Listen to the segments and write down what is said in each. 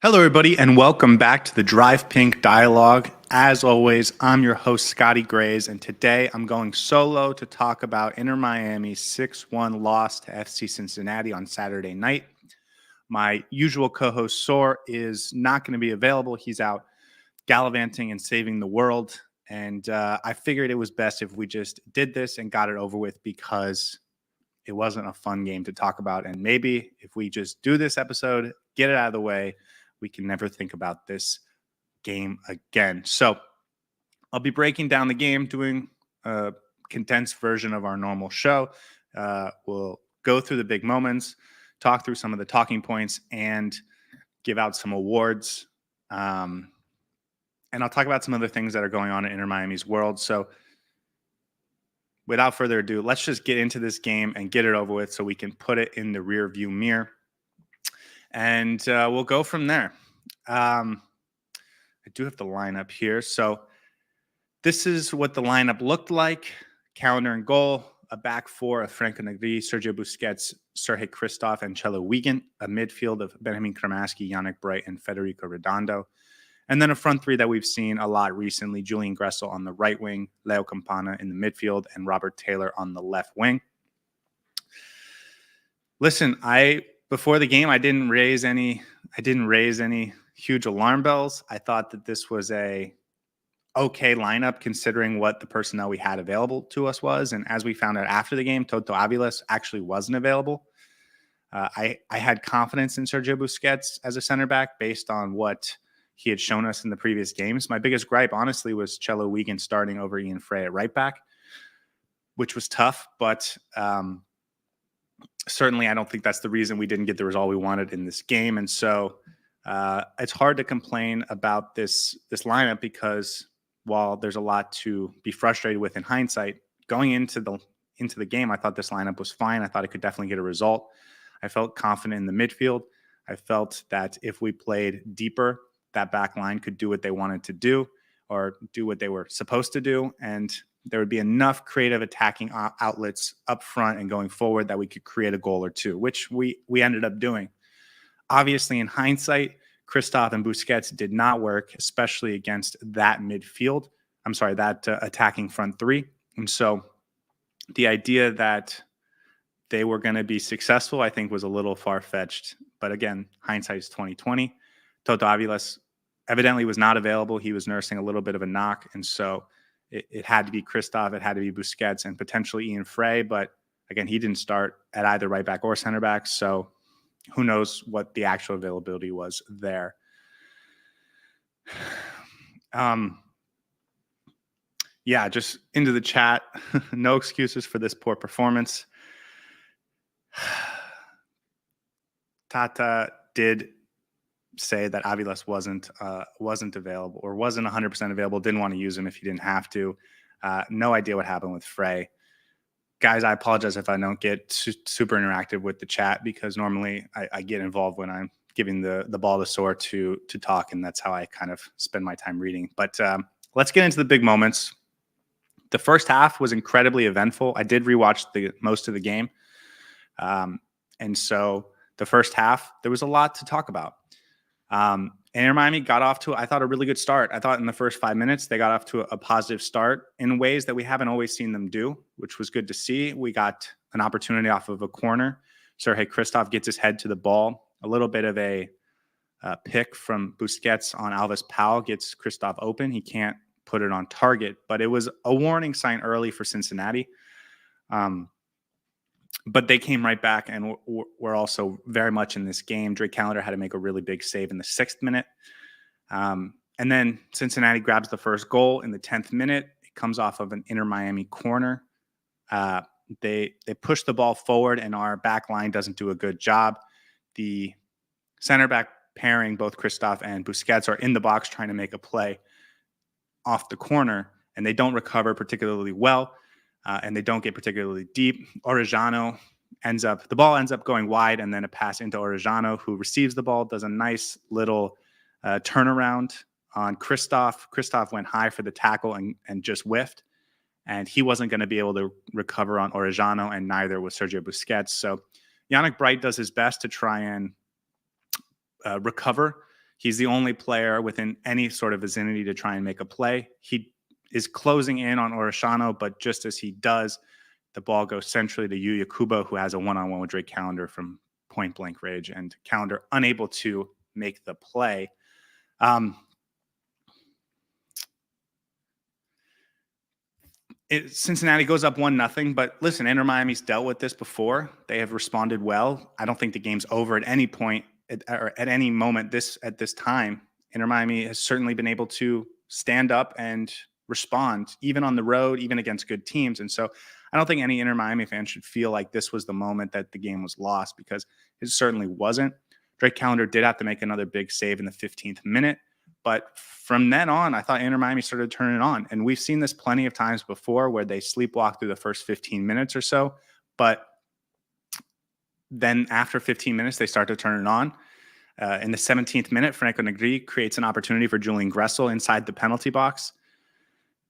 Hello, everybody, and welcome back to the Drive Pink Dialogue. As always, I'm your host, Scotty Grays, and today I'm going solo to talk about Inter Miami's 6-1 loss to FC Cincinnati on Saturday night. My usual co-host, Soar, is not going to be available. He's out gallivanting and saving the world, and I figured it was best if we just did this and got it over with because it wasn't a fun game to talk about, and maybe if we just do this episode, get it out of the way, we can never think about this game again. So I'll be breaking down the game, doing a condensed version of our normal show. We'll go through the big moments, talk through some of the talking points, and give out some awards. And I'll talk about some other things that are going on in Inter Miami's world. So without further ado, let's just get into this game and get it over with so we can put it in the rear view mirror. And we'll go from there. I do have the lineup here. So this is what the lineup looked like. Callender in goal, a back four of Franco Negri, Sergio Busquets, Serhiy Kryvtsov, and Cello Wiegand, a midfield of Benjamin Kramaski, Yannick Bright, and Federico Redondo. And then a front three that we've seen a lot recently, Julian Gressel on the right wing, Leo Campana in the midfield, and Robert Taylor on the left wing. Listen, before the game, I didn't raise any huge alarm bells. I thought that this was a okay lineup considering what the personnel we had available to us was. And as we found out after the game, Toto Aviles actually wasn't available. I had confidence in Sergio Busquets as a center back based on what he had shown us in the previous games. My biggest gripe, honestly, was Cello Wiegand starting over Ian Frey at right back, which was tough, but certainly I don't think that's the reason we didn't get the result we wanted in this game. And so it's hard to complain about this lineup because while there's a lot to be frustrated with in hindsight, going into the game, I thought this lineup was fine. I thought it could definitely get a result. I felt confident in the midfield. I felt that if we played deeper, that back line could do what they wanted to do or do what they were supposed to do. And there would be enough creative attacking outlets up front and going forward that we could create a goal or two, which we ended up doing. Obviously, in hindsight, Kryvtsov and Busquets did not work, especially against that midfield. That attacking front three. And so the idea that they were going to be successful, I think, was a little far-fetched. But again, hindsight is 2020. Toto Aviles evidently was not available. He was nursing a little bit of a knock. And so it had to be Kryvtsov, it had to be Busquets, and potentially Ian Frey. But again, he didn't start at either right back or center back. So who knows what the actual availability was there. Just into the chat. No excuses for this poor performance. Tata did say that Aviles wasn't available or wasn't 100% available, didn't want to use him if he didn't have to. No idea what happened with Frey. Guys, I apologize if I don't get super interactive with the chat because normally I get involved when I'm giving the ball to Soar to talk, and that's how I kind of spend my time reading. But let's get into the big moments. The first half was incredibly eventful. I did rewatch most of the game. And so the first half, there was a lot to talk about. Inter Miami got off to, I thought, a really good start. I thought in the first 5 minutes, they got off to a positive start in ways that we haven't always seen them do, which was good to see. We got an opportunity off of a corner. Serhiy Kryvtsov gets his head to the ball. A little bit of a pick from Busquets on Alves Powell gets Kryvtsov open. He can't put it on target, but it was a warning sign early for Cincinnati. But they came right back and were also very much in this game. Drake Callender had to make a really big save in the 6th minute. And then Cincinnati grabs the first goal in the 10th minute. It comes off of an Inter Miami corner. They push the ball forward, and our back line doesn't do a good job. The center back pairing, both Kryvtsov and Busquets, are in the box trying to make a play off the corner, and they don't recover particularly well. And they don't get particularly deep. Orejano the ball ends up going wide, and then a pass into Orejano, who receives the ball, does a nice little turnaround on Kryvtsov. Kryvtsov went high for the tackle and just whiffed. And he wasn't going to be able to recover on Orejano, and neither was Sergio Busquets. So Yannick Bright does his best to try and recover. He's the only player within any sort of vicinity to try and make a play. He is closing in on Orishano, but just as he does, the ball goes centrally to Yuya Kubo, who has a one-on-one with Drake Callender from point blank range, and Callender unable to make the play. Cincinnati goes up 1-0, but listen, Inter Miami's dealt with this before. They have responded well. I don't think the game's over at any point or at any moment at this time. Inter Miami has certainly been able to stand up and respond, even on the road, even against good teams. And so I don't think any Inter Miami fan should feel like this was the moment that the game was lost, because it certainly wasn't. Drake Callender did have to make another big save in the 15th minute. But from then on, I thought Inter Miami started turning it on. And we've seen this plenty of times before where they sleepwalk through the first 15 minutes or so. But then after 15 minutes, they start to turn it on. In the 17th minute, Franco Negri creates an opportunity for Julian Gressel inside the penalty box.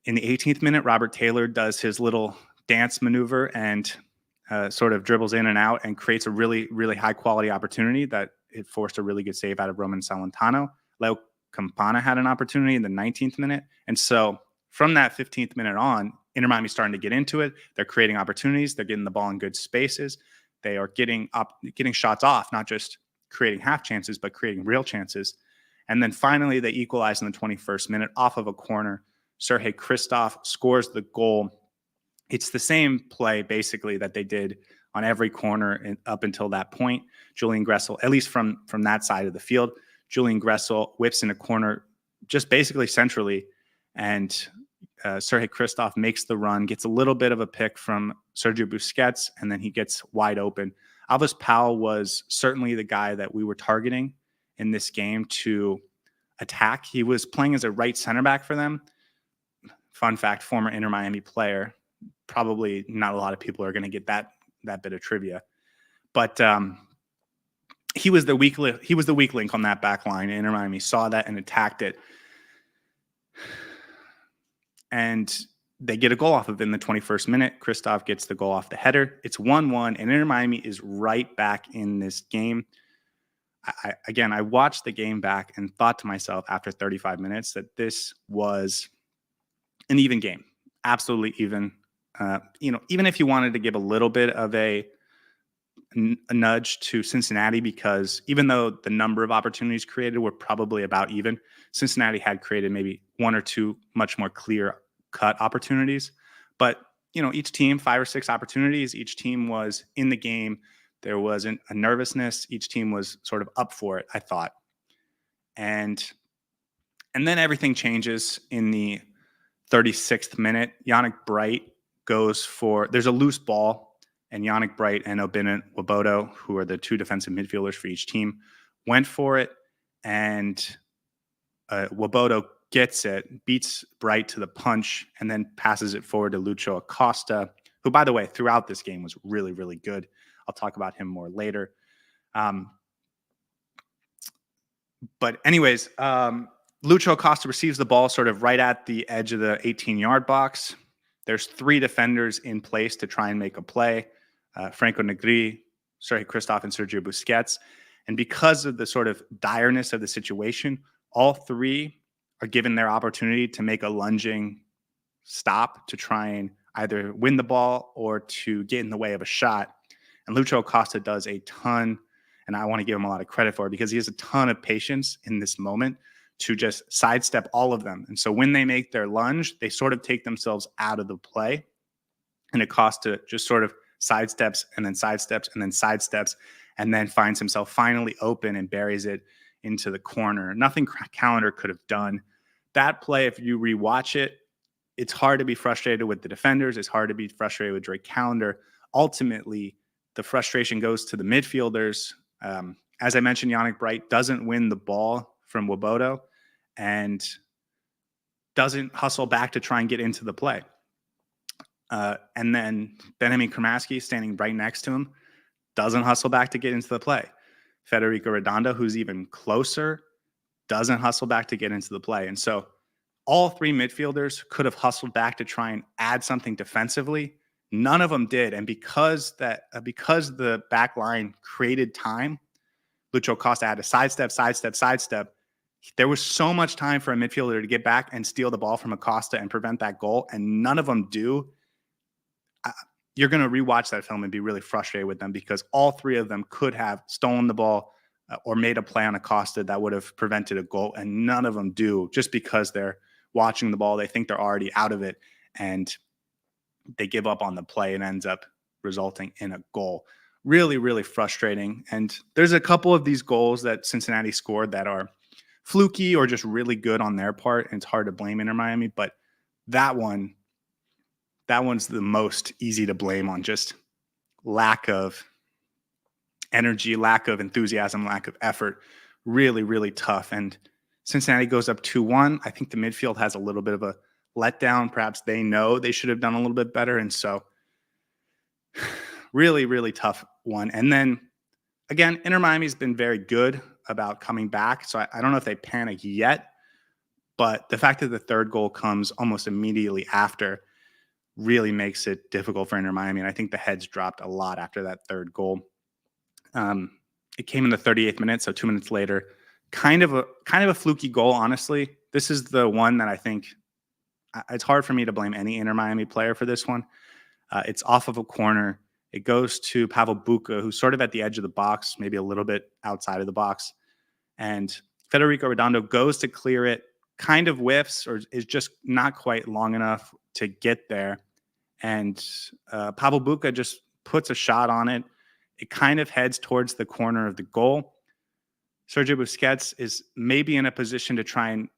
In the 18th minute, Robert Taylor does his little dance maneuver and sort of dribbles in and out and creates a really, really high-quality opportunity that it forced a really good save out of Roman Salentano. Leo Campana had an opportunity in the 19th minute. And so from that 15th minute on, Inter Miami's starting to get into it. They're creating opportunities. They're getting the ball in good spaces. They are getting shots off, not just creating half chances, but creating real chances. And then finally, they equalize in the 21st minute off of a corner. Serhiy Kryvtsov scores the goal. It's the same play, basically, that they did on every corner up until that point. Julian Gressel, at least from that side of the field, Julian Gressel whips in a corner just basically centrally, and Serhiy Kryvtsov makes the run, gets a little bit of a pick from Sergio Busquets, and then he gets wide open. Alves Powell was certainly the guy that we were targeting in this game to attack. He was playing as a right center back for them. Fun fact, former Inter Miami player. Probably not a lot of people are going to get that bit of trivia. But he was the weak link on that back line. Inter Miami saw that and attacked it. And they get a goal off of it in the 21st minute. Kryvtsov gets the goal off the header. It's 1-1, and Inter Miami is right back in this game. I watched the game back and thought to myself after 35 minutes that this was an even game, absolutely even. Even if you wanted to give a little bit of a nudge to Cincinnati, because even though the number of opportunities created were probably about even, Cincinnati had created maybe one or two much more clear-cut opportunities. But, each team, 5 or 6 opportunities, each team was in the game. There wasn't a nervousness. Each team was sort of up for it, I thought. And then everything changes in the 36th minute. Yannick Bright there's a loose ball, and Yannick Bright and Obinna Wabodo, who are the two defensive midfielders for each team, went for it, and Wabodo gets it, beats Bright to the punch, and then passes it forward to Lucho Acosta, who, by the way, throughout this game was really, really good. I'll talk about him more later. But anyways, Lucho Acosta receives the ball sort of right at the edge of the 18-yard box. There's 3 defenders in place to try and make a play. Franco Negri, Serhiy Kryvtsov, and Sergio Busquets. And because of the sort of direness of the situation, all 3 are given their opportunity to make a lunging stop to try and either win the ball or to get in the way of a shot. And Lucho Acosta does a ton, and I want to give him a lot of credit for it, because he has a ton of patience in this moment to just sidestep all of them. And so when they make their lunge, they sort of take themselves out of the play, and Acosta just sort of sidesteps and then sidesteps and then sidesteps, and then finds himself finally open and buries it into the corner. Nothing Callender could have done. That play, if you rewatch it, it's hard to be frustrated with the defenders. It's hard to be frustrated with Drake Callender. Ultimately, the frustration goes to the midfielders. As I mentioned, Yannick Bright doesn't win the ball from Wabodo and doesn't hustle back to try and get into the play. And then Benjamin Kramaski, standing right next to him, doesn't hustle back to get into the play. Federico Redondo, who's even closer, doesn't hustle back to get into the play. And so all 3 midfielders could have hustled back to try and add something defensively. None of them did. And because the back line created time, Lucho Acosta had to sidestep, There was so much time for a midfielder to get back and steal the ball from Acosta and prevent that goal, and none of them do. You're going to rewatch that film and be really frustrated with them because all three of them could have stolen the ball or made a play on Acosta that would have prevented a goal, and none of them do just because they're watching the ball. They think they're already out of it, and they give up on the play and ends up resulting in a goal. Really, really frustrating. And there's a couple of these goals that Cincinnati scored that are fluky or just really good on their part, and it's hard to blame Inter Miami, but that one's the most easy to blame on just lack of energy, lack of enthusiasm, lack of effort. Really, really tough. And Cincinnati goes up 2-1. I think the midfield has a little bit of a letdown. Perhaps they know they should have done a little bit better. And so really, really tough one. And then again, Inter Miami's been very good about coming back. So I don't know if they panic yet, but the fact that the third goal comes almost immediately after really makes it difficult for Inter Miami. And I think the heads dropped a lot after that third goal. It came in the 38th minute, so 2 minutes later. Kind of a fluky goal, honestly. This is the one that I think it's hard for me to blame any Inter Miami player for this one. It's off of a corner. It goes to Pavel Buka, who's sort of at the edge of the box, maybe a little bit outside of the box. And Federico Redondo goes to clear it, kind of whiffs or is just not quite long enough to get there. And Pavel Buka just puts a shot on it. It kind of heads towards the corner of the goal. Sergio Busquets is maybe in a position to try and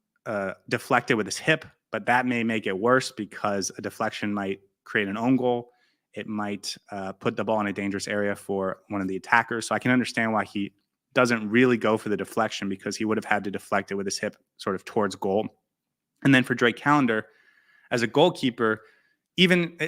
deflect it with his hip, but that may make it worse because a deflection might create an own goal. It might put the ball in a dangerous area for one of the attackers. So I can understand why he doesn't really go for the deflection, because he would have had to deflect it with his hip sort of towards goal. And then for Drake Callender, as a goalkeeper, even,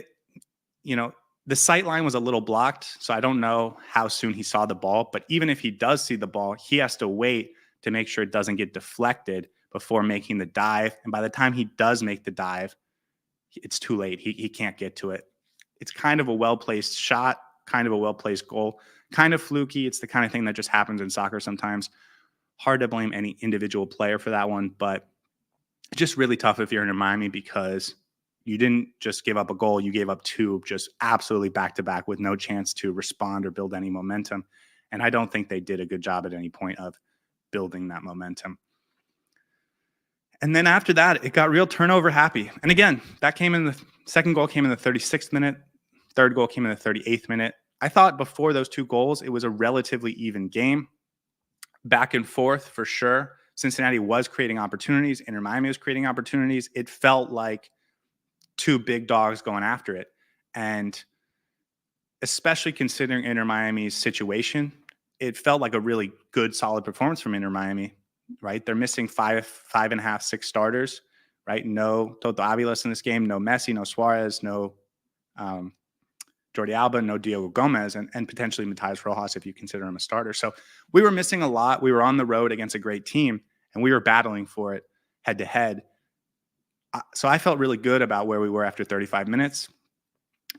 the sight line was a little blocked, so I don't know how soon he saw the ball. But even if he does see the ball, he has to wait to make sure it doesn't get deflected before making the dive. And by the time he does make the dive, it's too late. He can't get to it. It's kind of a well-placed shot, kind of a well-placed goal, kind of fluky. It's the kind of thing that just happens in soccer sometimes. Hard to blame any individual player for that one, but just really tough if you're in Miami because you didn't just give up a goal. You gave up two just absolutely back-to-back with no chance to respond or build any momentum. And I don't think they did a good job at any point of building that momentum. And then after that, it got real turnover happy. And again, the second goal came in the 36th minute. Third goal came in the 38th minute. I thought before those two goals, it was a relatively even game. Back and forth for sure. Cincinnati was creating opportunities. Inter Miami was creating opportunities. It felt like two big dogs going after it. And especially considering Inter Miami's situation, it felt like a really good, solid performance from Inter Miami, right? They're missing five and a half, six starters, right? No Toto Aviles in this game, no Messi, no Suarez, no Jordi Alba, no Diogo Gomez, and potentially Matías Rojas if you consider him a starter. So we were missing a lot. We were on the road against a great team, and we were battling for it head-to-head. So I felt really good about where we were after 35 minutes.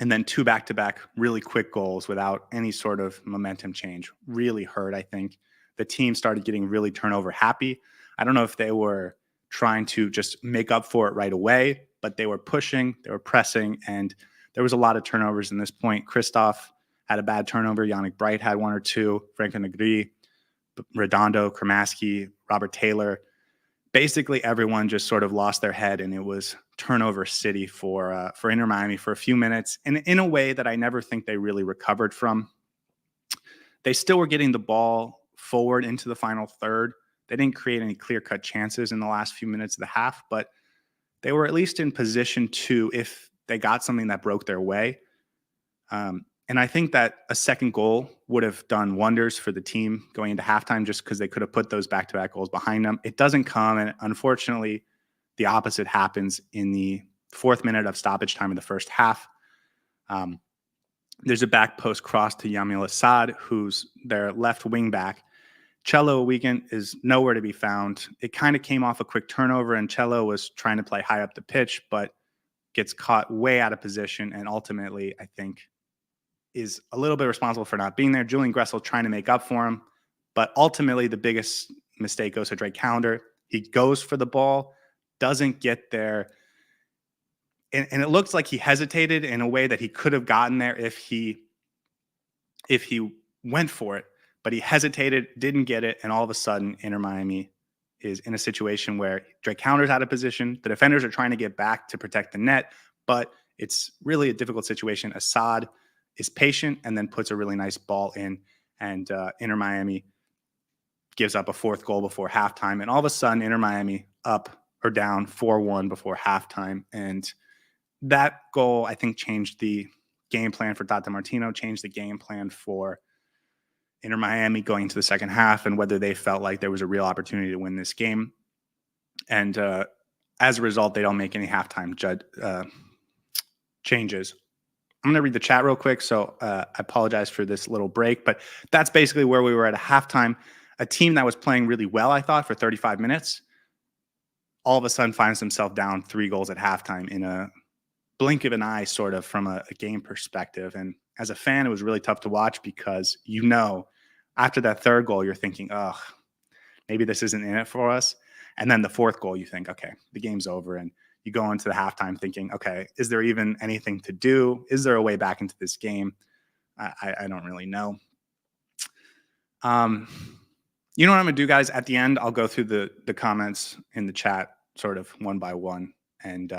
And then two back-to-back really quick goals without any sort of momentum change really hurt, I think. The team started getting really turnover happy. I don't know if they were trying to just make up for it right away, but they were pushing, they were pressing, and there was a lot of turnovers in this point. Kryvtsov had a bad turnover. Yannick Bright had one or two. Franco Negri, Redondo, Kramaski, Robert Taylor. Basically, everyone just sort of lost their head, and it was turnover city for Inter Miami for a few minutes, and in a way that I never think they really recovered from. They still were getting the ball forward into the final third. They didn't create any clear-cut chances in the last few minutes of the half, but they were at least in position to, if they got something that broke their way. And I think that a second goal would have done wonders for the team going into halftime, just because they could have put those back-to-back goals behind them. It doesn't come, and unfortunately, the opposite happens in the 4th minute of stoppage time in the first half. There's a back post cross to Yamil Assad, who's their left wing back. Cello Wiegand is nowhere to be found. It kind of came off a quick turnover, and Cello was trying to play high up the pitch, but gets caught way out of position, and ultimately, I think, is a little bit responsible for not being there. Julian Gressel trying to make up for him, but ultimately the biggest mistake goes to Drake Callender. He goes for the ball, doesn't get there. And it looks like he hesitated in a way that he could have gotten there if he went for it, but he hesitated, didn't get it, and all of a sudden Inter Miami is in a situation where Drake Counter's out of position. The defenders are trying to get back to protect the net, but it's really a difficult situation. Assad is patient and then puts a really nice ball in, and Inter Miami gives up a fourth goal before halftime. And all of a sudden, Inter Miami up or down 4-1 before halftime. And that goal, I think, changed the game plan for Tata Martino, changed the game plan for Inter Miami going into the second half and whether they felt like there was a real opportunity to win this game. And as a result, they don't make any halftime changes. I'm going to read the chat real quick, so I apologize for this little break, but that's basically where we were at a halftime. A team that was playing really well, I thought, for 35 minutes, all of a sudden finds themselves down 3 goals at halftime in a blink of an eye, sort of, from a game perspective. And as a fan, it was really tough to watch because, after that third goal, you're thinking, oh, maybe this isn't in it for us. And then the fourth goal, you think, okay, the game's over. And you go into the halftime thinking, okay, is there even anything to do? Is there a way back into this game? I don't really know. You know what I'm going to do, guys? At the end, I'll go through the comments in the chat sort of one by one and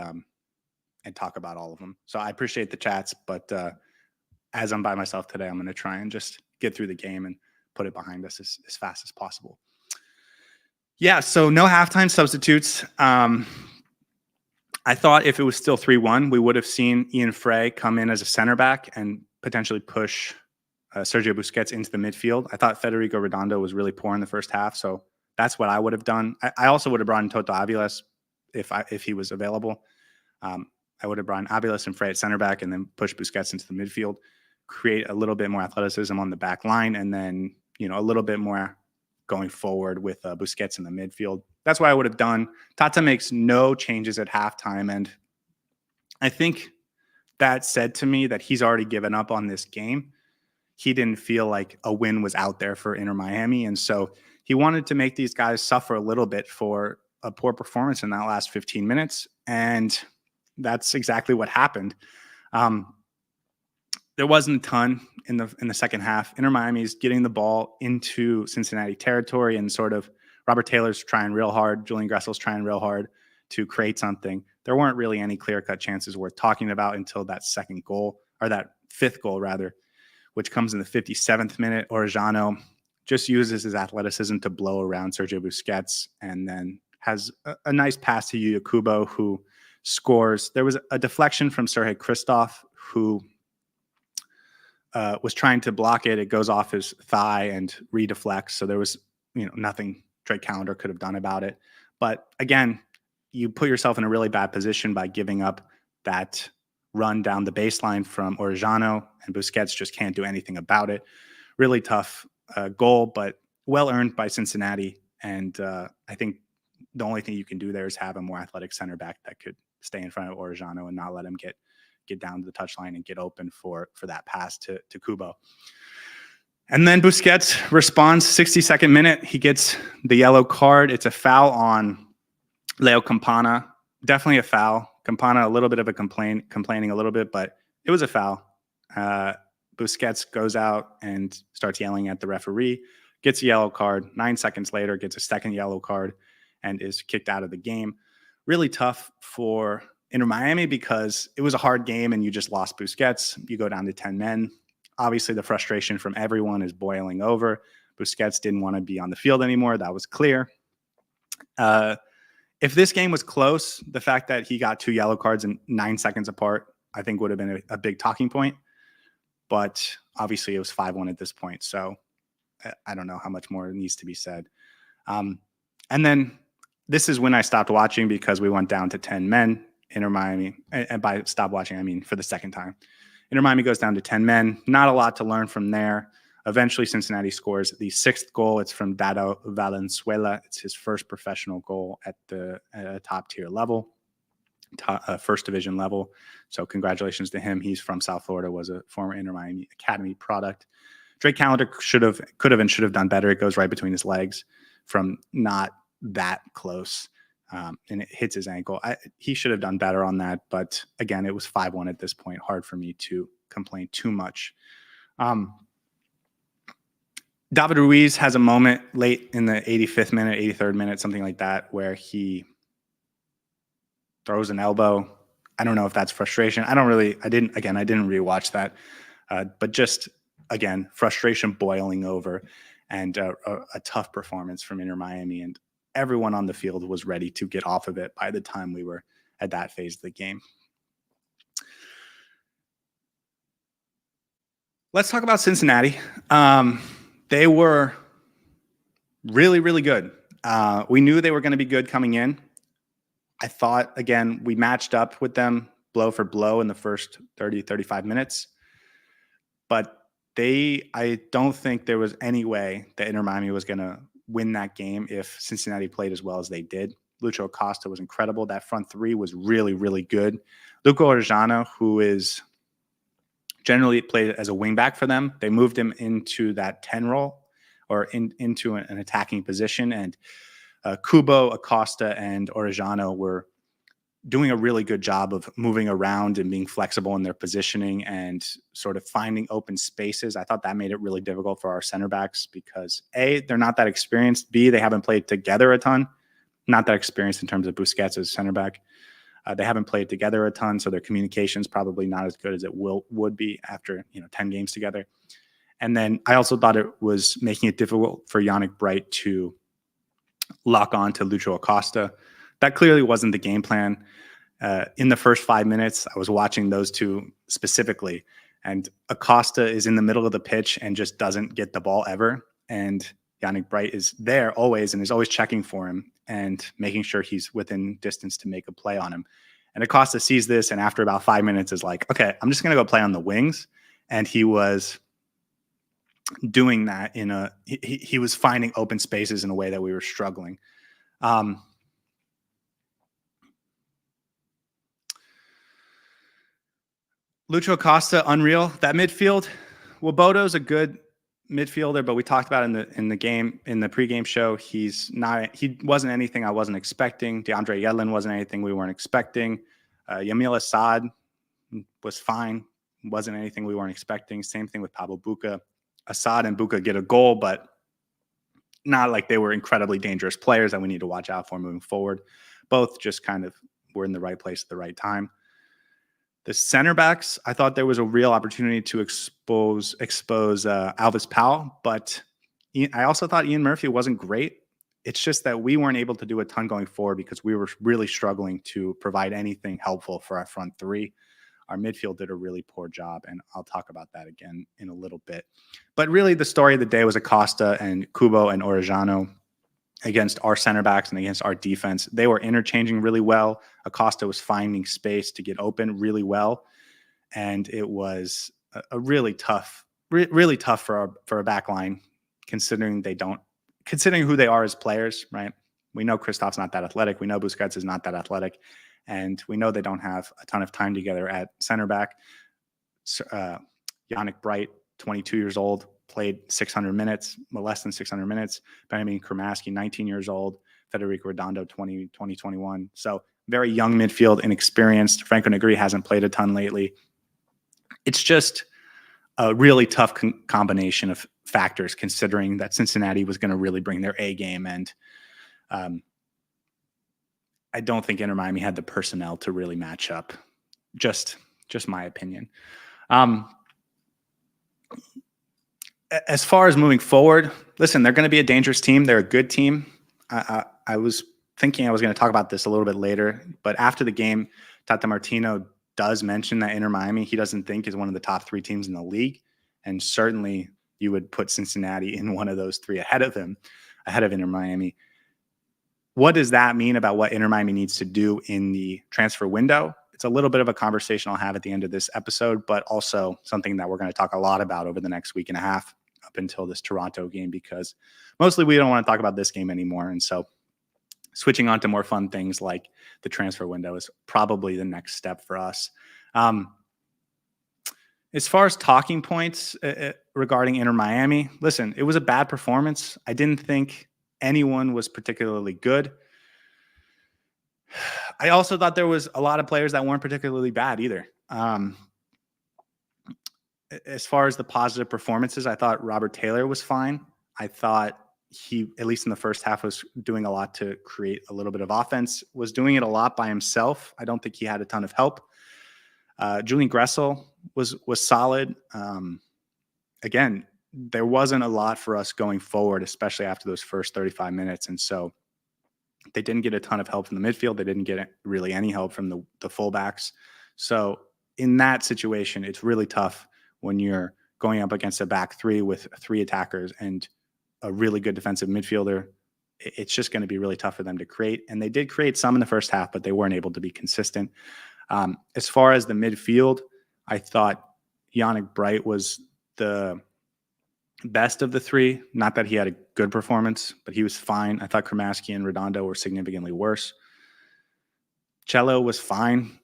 talk about all of them. So I appreciate the chats, but as I'm by myself today, I'm going to try and just get through the game and put it behind us as fast as possible. Yeah, so no halftime substitutes. I thought if it was still 3-1, we would have seen Ian Frey come in as a center back and potentially push Sergio Busquets into the midfield. I thought Federico Redondo was really poor in the first half, so that's what I would have done. I also would have brought in Toto Aviles if he was available. I would have brought in Aviles and Frey at center back and then push Busquets into the midfield, create a little bit more athleticism on the back line, and then a little bit more going forward with Busquets in the midfield. That's what I would have done. Tata makes no changes at halftime, and I think that said to me that he's already given up on this game. He didn't feel like a win was out there for Inter Miami, and so he wanted to make these guys suffer a little bit for a poor performance in that last 15 minutes, and that's exactly what happened. There wasn't a ton in the second half. Inter Miami's getting the ball into Cincinnati territory, and sort of Robert Taylor's trying real hard. Julian Gressel's trying real hard to create something. There weren't really any clear-cut chances worth talking about until that second goal, or that fifth goal, rather, which comes in the 57th minute. Orejano just uses his athleticism to blow around Sergio Busquets and then has a nice pass to Yuya Kubo, who scores. There was a deflection from Serhiy Kryvtsov, who was trying to block it. It goes off his thigh and redeflects. So there was, nothing Drake Callender could have done about it. But again, you put yourself in a really bad position by giving up that run down the baseline from Orejano, and Busquets just can't do anything about it. Really tough goal, but well earned by Cincinnati. And I think the only thing you can do there is have a more athletic center back that could stay in front of Orejano and not let him get down to the touchline and get open for that pass to Kubo. And then Busquets responds 62nd minute. He gets the yellow card. It's a foul on Leo Campana. Definitely a foul. Campana, a little bit of a complaining a little bit, but it was a foul. Busquets goes out and starts yelling at the referee, gets a yellow card. 9 seconds later, gets a second yellow card and is kicked out of the game. Really tough for Inter Miami because it was a hard game and you just lost Busquets. You go down to 10 men. Obviously, the frustration from everyone is boiling over. Busquets didn't want to be on the field anymore. That was clear. If this game was close, the fact that he got 2 yellow cards in 9 seconds apart, I think would have been a big talking point. But obviously, it was 5-1 at this point. So I don't know how much more needs to be said. And then this is when I stopped watching because we went down to 10 men. Inter Miami, and by stop watching, I mean for the second time. Inter Miami goes down to 10 men. Not a lot to learn from there. Eventually, Cincinnati scores the 6th goal. It's from Dado Valenzuela. It's his first professional goal at a top-tier level, first division level. So congratulations to him. He's from South Florida, was a former Inter Miami Academy product. Drake Callender could have and should have done better. It goes right between his legs from not that close. And it hits his ankle. He should have done better on that. But again, it was 5-1 at this point. Hard for me to complain too much. David Ruiz has a moment late in the 85th minute, 83rd minute, something like that, where he throws an elbow. I don't know if that's frustration. I didn't rewatch that. But just, again, frustration boiling over and a tough performance from Inter Miami. And everyone on the field was ready to get off of it by the time we were at that phase of the game. Let's talk about Cincinnati. They were really, really good. We knew they were going to be good coming in. I thought, again, we matched up with them blow for blow in the first 30, 35 minutes. But I don't think there was any way that Inter Miami was going to win that game if Cincinnati played as well as they did. Lucho Acosta was incredible. That front three was really, really good. Lucho Orejano, who is generally played as a wingback for them, they moved him into that 10 role or into an attacking position. And Kubo, Acosta, and Orejano were doing a really good job of moving around and being flexible in their positioning and sort of finding open spaces. I thought that made it really difficult for our center backs because A, they're not that experienced. B, they haven't played together a ton. Not that experienced in terms of Busquets as center back. They haven't played together a ton, so their communication is probably not as good as it would be after 10 games together. And then I also thought it was making it difficult for Yannick Bright to lock on to Lucho Acosta. That clearly wasn't the game plan. In the first 5 minutes, I was watching those two specifically, and Acosta is in the middle of the pitch and just doesn't get the ball ever. And Yannick Bright is there always and is always checking for him and making sure he's within distance to make a play on him. And Acosta sees this, and after about 5 minutes is like, okay, I'm just going to go play on the wings. And he was doing that he was finding open spaces in a way that we were struggling. Lucho Acosta, unreal. That midfield, Wobodo's a good midfielder, but we talked about in the pregame show, he wasn't anything I wasn't expecting. DeAndre Yedlin wasn't anything we weren't expecting. Yamil Assad was fine, wasn't anything we weren't expecting. Same thing with Pablo Buca. Assad and Buca get a goal, but not like they were incredibly dangerous players that we need to watch out for moving forward. Both just kind of were in the right place at the right time. The center backs, I thought there was a real opportunity to expose Alvis Powell, but I also thought Ian Murphy wasn't great. It's just that we weren't able to do a ton going forward because we were really struggling to provide anything helpful for our front three. Our midfield did a really poor job, and I'll talk about that again in a little bit. But really, the story of the day was Acosta and Kubo and Orejano against our center backs and against our defense. They were interchanging really well. Acosta was finding space to get open really well. And it was a really tough for a back line, considering who they are as players, right? We know Kristoff's not that athletic. We know Busquets is not that athletic. And we know they don't have a ton of time together at center back. Yannick Bright, 22 years old, played 600 minutes, less than 600 minutes. Benjamin Kramaski, 19 years old. Federico Redondo, 21. So very young midfield, inexperienced. Franco Negri hasn't played a ton lately. It's just a really tough combination of factors, considering that Cincinnati was going to really bring their A game. And I don't think Inter Miami had the personnel to really match up. Just my opinion. As far as moving forward, listen, they're going to be a dangerous team. They're a good team. I was thinking I was going to talk about this a little bit later, but after the game, Tata Martino does mention that Inter Miami he doesn't think is one of the top 3 teams in the league. And certainly you would put Cincinnati in one of those 3 ahead of Inter Miami. What does that mean about what Inter Miami needs to do in the transfer window? It's a little bit of a conversation I'll have at the end of this episode, but also something that we're going to talk a lot about over the next week and a half up until this Toronto game, because mostly we don't want to talk about this game anymore. And so switching on to more fun things like the transfer window is probably the next step for us. As far as talking points regarding Inter Miami, listen, it was a bad performance. I didn't think anyone was particularly good. I also thought there was a lot of players that weren't particularly bad either. As far as the positive performances, I thought Robert Taylor was fine. I thought he, at least in the first half, was doing a lot to create a little bit of offense, was doing it a lot by himself. I don't think he had a ton of help. Julian Gressel was solid. Again, there wasn't a lot for us going forward, especially after those first 35 minutes. And so they didn't get a ton of help from the midfield. They didn't get really any help from the fullbacks. So in that situation, it's really tough when you're going up against a back three with 3 attackers and a really good defensive midfielder. It's just going to be really tough for them to create. And they did create some in the first half, but they weren't able to be consistent. As far as the midfield, I thought Yannick Bright was the best of the 3. Not that he had a good performance, but he was fine. I thought Kramaski and Redondo were significantly worse. Cello was fine.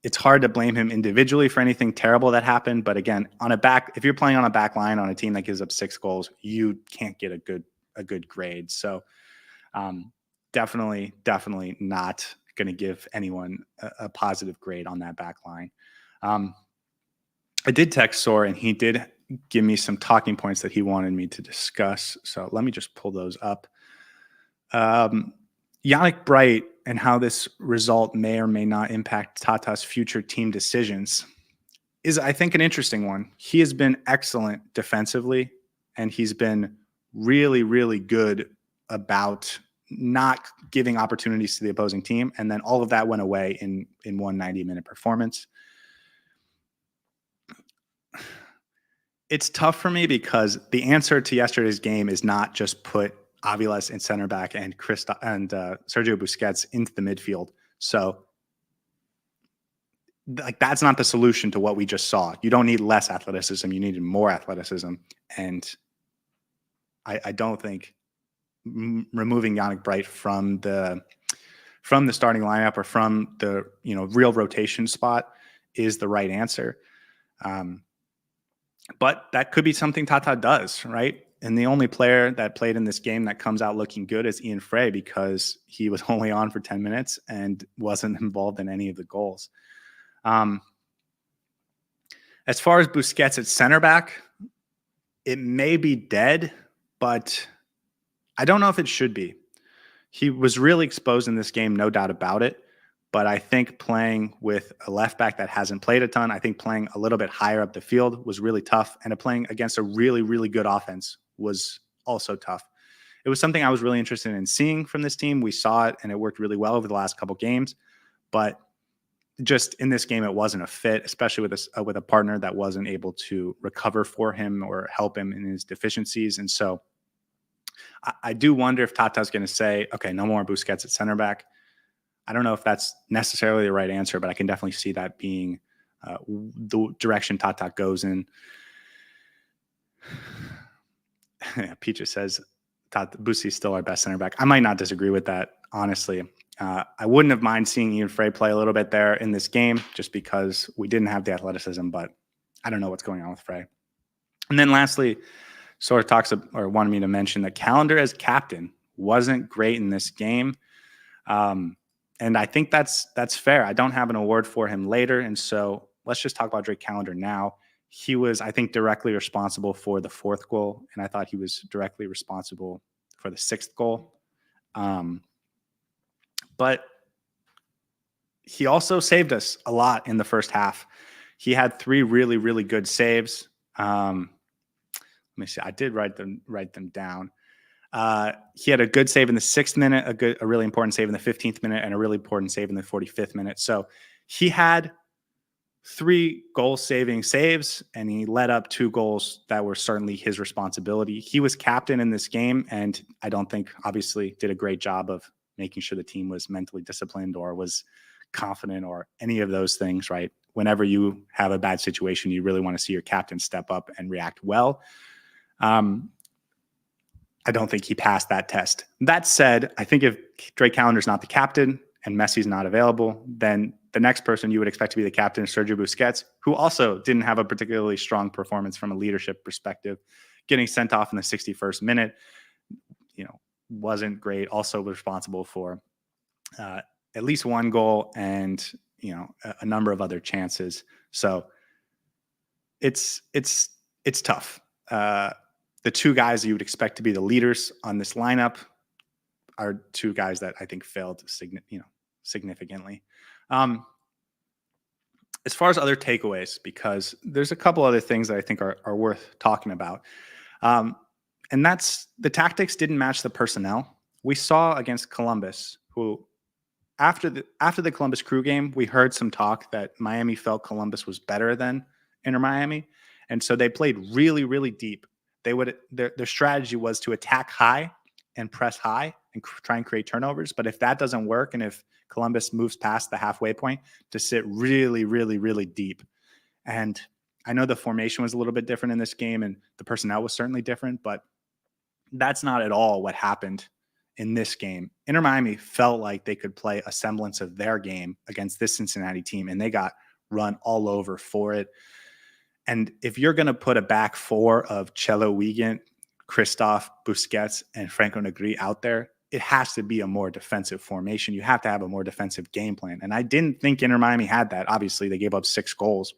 It's hard to blame him individually for anything terrible that happened. But again, if you're playing on a back line on a team that gives up 6 goals, you can't get a good grade. So definitely not going to give anyone a positive grade on that back line. I did text Soar, and he did give me some talking points that he wanted me to discuss. So let me just pull those up. Yannick Bright and how this result may or may not impact Tata's future team decisions is, I think, an interesting one. He has been excellent defensively, and he's been really, really good about not giving opportunities to the opposing team. And then all of that went away in one 90-minute performance. It's tough for me because the answer to yesterday's game is not just put Aviles in center back and Sergio Busquets into the midfield. So that's not the solution to what we just saw. You don't need less athleticism. You needed more athleticism. And I don't think removing Yannick Bright from the starting lineup or from the real rotation spot is the right answer. But that could be something Tata does, right? And the only player that played in this game that comes out looking good is Ian Frey, because he was only on for 10 minutes and wasn't involved in any of the goals. As far as Busquets at center back, it may be dead, but I don't know if it should be. He was really exposed in this game, no doubt about it. But I think playing with a left back that hasn't played a ton, I think playing a little bit higher up the field was really tough. And playing against a really, really good offense was also tough. It was something I was really interested in seeing from this team. We saw it, and it worked really well over the last couple games. But just in this game, it wasn't a fit, especially with a partner that wasn't able to recover for him or help him in his deficiencies. And so I do wonder if Tata's going to say, okay, no more Busquets at center back. I don't know if that's necessarily the right answer, but I can definitely see that being the direction Tata goes in. Peaches says Busi is still our best center back. I might not disagree with that, honestly. I wouldn't have mind seeing Ian Frey play a little bit there in this game just because we didn't have the athleticism, but I don't know what's going on with Frey. And then lastly, Sora wanted me to mention that Callender as captain wasn't great in this game. And I think that's fair. I don't have an award for him later. And so let's just talk about Drake Callender now. He was, I think, directly responsible for the 4th goal. And I thought he was directly responsible for the 6th goal. But he also saved us a lot in the first half. He had 3 really, really good saves. Let me see. I did write them down. He had a good save in the 6th minute, a really important save in the 15th minute, and a really important save in the 45th minute. So he had 3 goal-saving saves, and he led up 2 goals that were certainly his responsibility. He was captain in this game, and I don't think, obviously, did a great job of making sure the team was mentally disciplined or was confident or any of those things, right? Whenever you have a bad situation, you really want to see your captain step up and react well. I don't think he passed that test. That said, I think if Drake Callender's not the captain and Messi's not available, then the next person you would expect to be the captain is Sergio Busquets, who also didn't have a particularly strong performance from a leadership perspective, getting sent off in the 61st minute. wasn't great. Also responsible for at least one goal and a number of other chances. So it's tough. The two guys you would expect to be the leaders on this lineup are two guys that I think failed significantly. As far as other takeaways, because there's a couple other things that I think are worth talking about. And that's the tactics didn't match the personnel. We saw against Columbus, who after the Columbus Crew game, we heard some talk that Miami felt Columbus was better than Inter Miami. And so they played really, really deep. Their strategy was to attack high and press high and try and create turnovers. But if that doesn't work, and if Columbus moves past the halfway point, to sit really, really, really deep. And I know the formation was a little bit different in this game, and the personnel was certainly different, but that's not at all what happened in this game. Inter Miami felt like they could play a semblance of their game against this Cincinnati team, and they got run all over for it. And if you're going to put a back four of Cello Wiegand, Kryvtsov, Busquets, and Franco Negri out there, it has to be a more defensive formation. You have to have a more defensive game plan. And I didn't think Inter Miami had that. Obviously, they gave up 6 goals.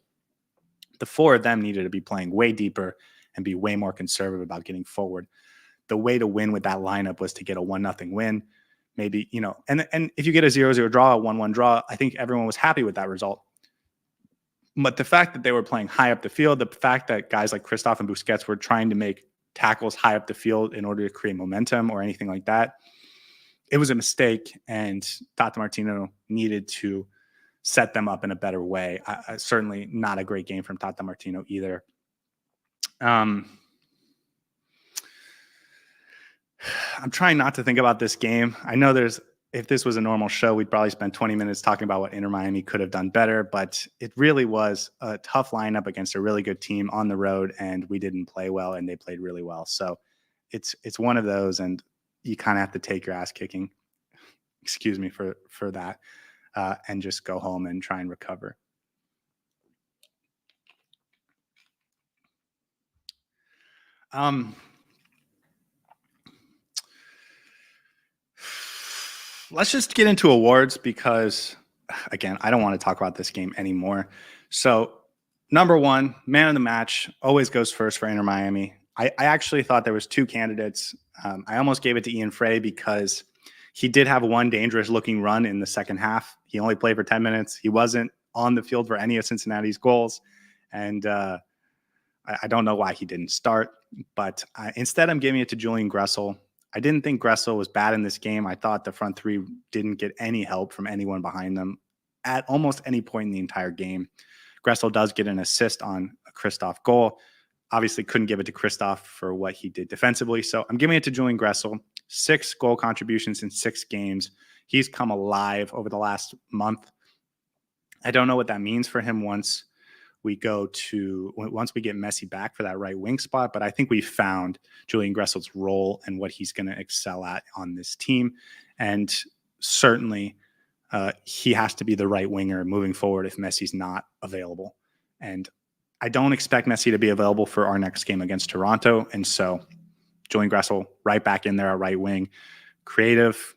The 4 of them needed to be playing way deeper and be way more conservative about getting forward. The way to win with that lineup was to get a 1-0 win. Maybe, and if you get a 0-0 draw, a 1-1 draw, I think everyone was happy with that result. But the fact that they were playing high up the field, the fact that guys like Kryvtsov and Busquets were trying to make tackles high up the field in order to create momentum or anything like that, it was a mistake, and Tata Martino needed to set them up in a better way. Certainly not a great game from Tata Martino either. I'm trying not to think about this game. I know if this was a normal show, we'd probably spend 20 minutes talking about what Inter Miami could have done better, but it really was a tough lineup against a really good team on the road, and we didn't play well, and they played really well. So it's one of those, and you kind of have to take your ass kicking, excuse me for that, and just go home and try and recover. Let's just get into awards because, again, I don't want to talk about this game anymore. So, number 1, man of the match, always goes first for Inter Miami. I actually thought there was 2 candidates. I almost gave it to Ian Frey because he did have one dangerous-looking run in the second half. He only played for 10 minutes. He wasn't on the field for any of Cincinnati's goals, and I don't know why he didn't start. But instead, I'm giving it to Julian Gressel. I didn't think Gressel was bad in this game. I thought the front 3 didn't get any help from anyone behind them at almost any point in the entire game. Gressel does get an assist on a Kryvtsov goal. Obviously couldn't give it to Kryvtsov for what he did defensively. So I'm giving it to Julian Gressel. 6 goal contributions in 6 games. He's come alive over the last month. I don't know what that means for him once we get Messi back for that right wing spot, but I think we found Julian Gressel's role and what he's going to excel at on this team. And certainly he has to be the right winger moving forward if Messi's not available. And I don't expect Messi to be available for our next game against Toronto. And so Julian Gressel right back in there, a right wing, creative,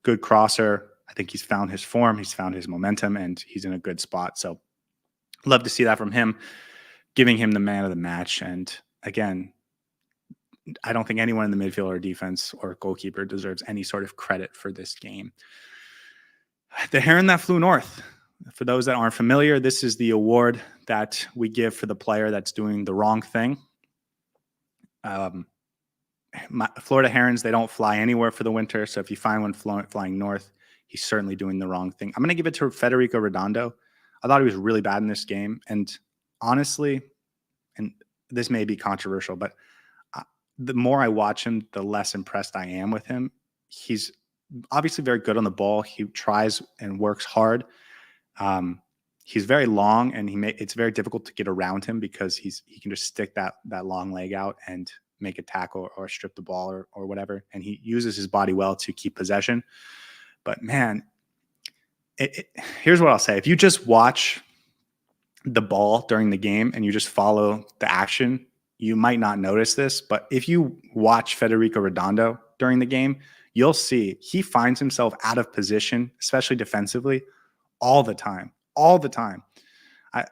good crosser. I think he's found his form, he's found his momentum, and he's in a good spot. So love to see that from him, giving him the man of the match. And again, I don't think anyone in the midfield or defense or goalkeeper deserves any sort of credit for this game. The Heron that flew north. For those that aren't familiar, this is the award that we give for the player that's doing the wrong thing. Florida Herons, they don't fly anywhere for the winter. So if you find one flying north, he's certainly doing the wrong thing. I'm going to give it to Federico Redondo. I thought he was really bad in this game. And honestly, and this may be controversial, but the more I watch him, the less impressed I am with him. He's obviously very good on the ball. He tries and works hard. He's very long, and it's very difficult to get around him because he can just stick that long leg out and make a tackle or strip the ball or whatever. And he uses his body well to keep possession. But man, here's what I'll say. If you just watch the ball during the game and you just follow the action, you might not notice this. But if you watch Federico Redondo during the game, you'll see he finds himself out of position, especially defensively, all the time. All the time.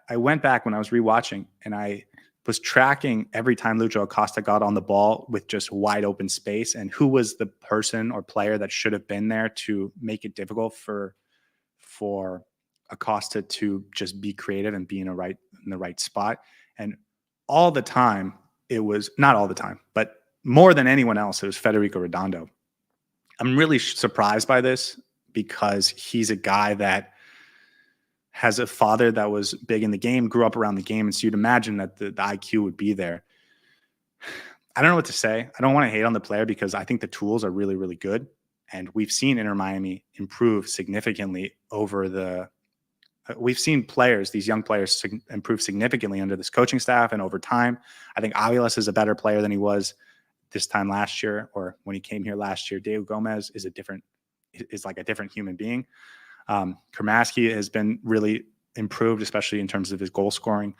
I went back when I was rewatching and I was tracking every time Lucho Acosta got on the ball with just wide open space and who was the person or player that should have been there to make it difficult for Acosta to just be creative and be in the right spot. And all the time, it was not all the time, but more than anyone else, it was Federico Redondo. I'm really surprised by this because he's a guy that has a father that was big in the game, grew up around the game. And so you'd imagine that the IQ would be there. I don't know what to say. I don't want to hate on the player because I think the tools are really, really good. And we've seen Inter Miami improve significantly we've seen players, these young players, improve significantly under this coaching staff and over time. I think Aviles is a better player than he was this time last year or when he came here last year. Diego Gomez is like a different human being. Kramaski has been really improved, especially in terms of his goal scoring.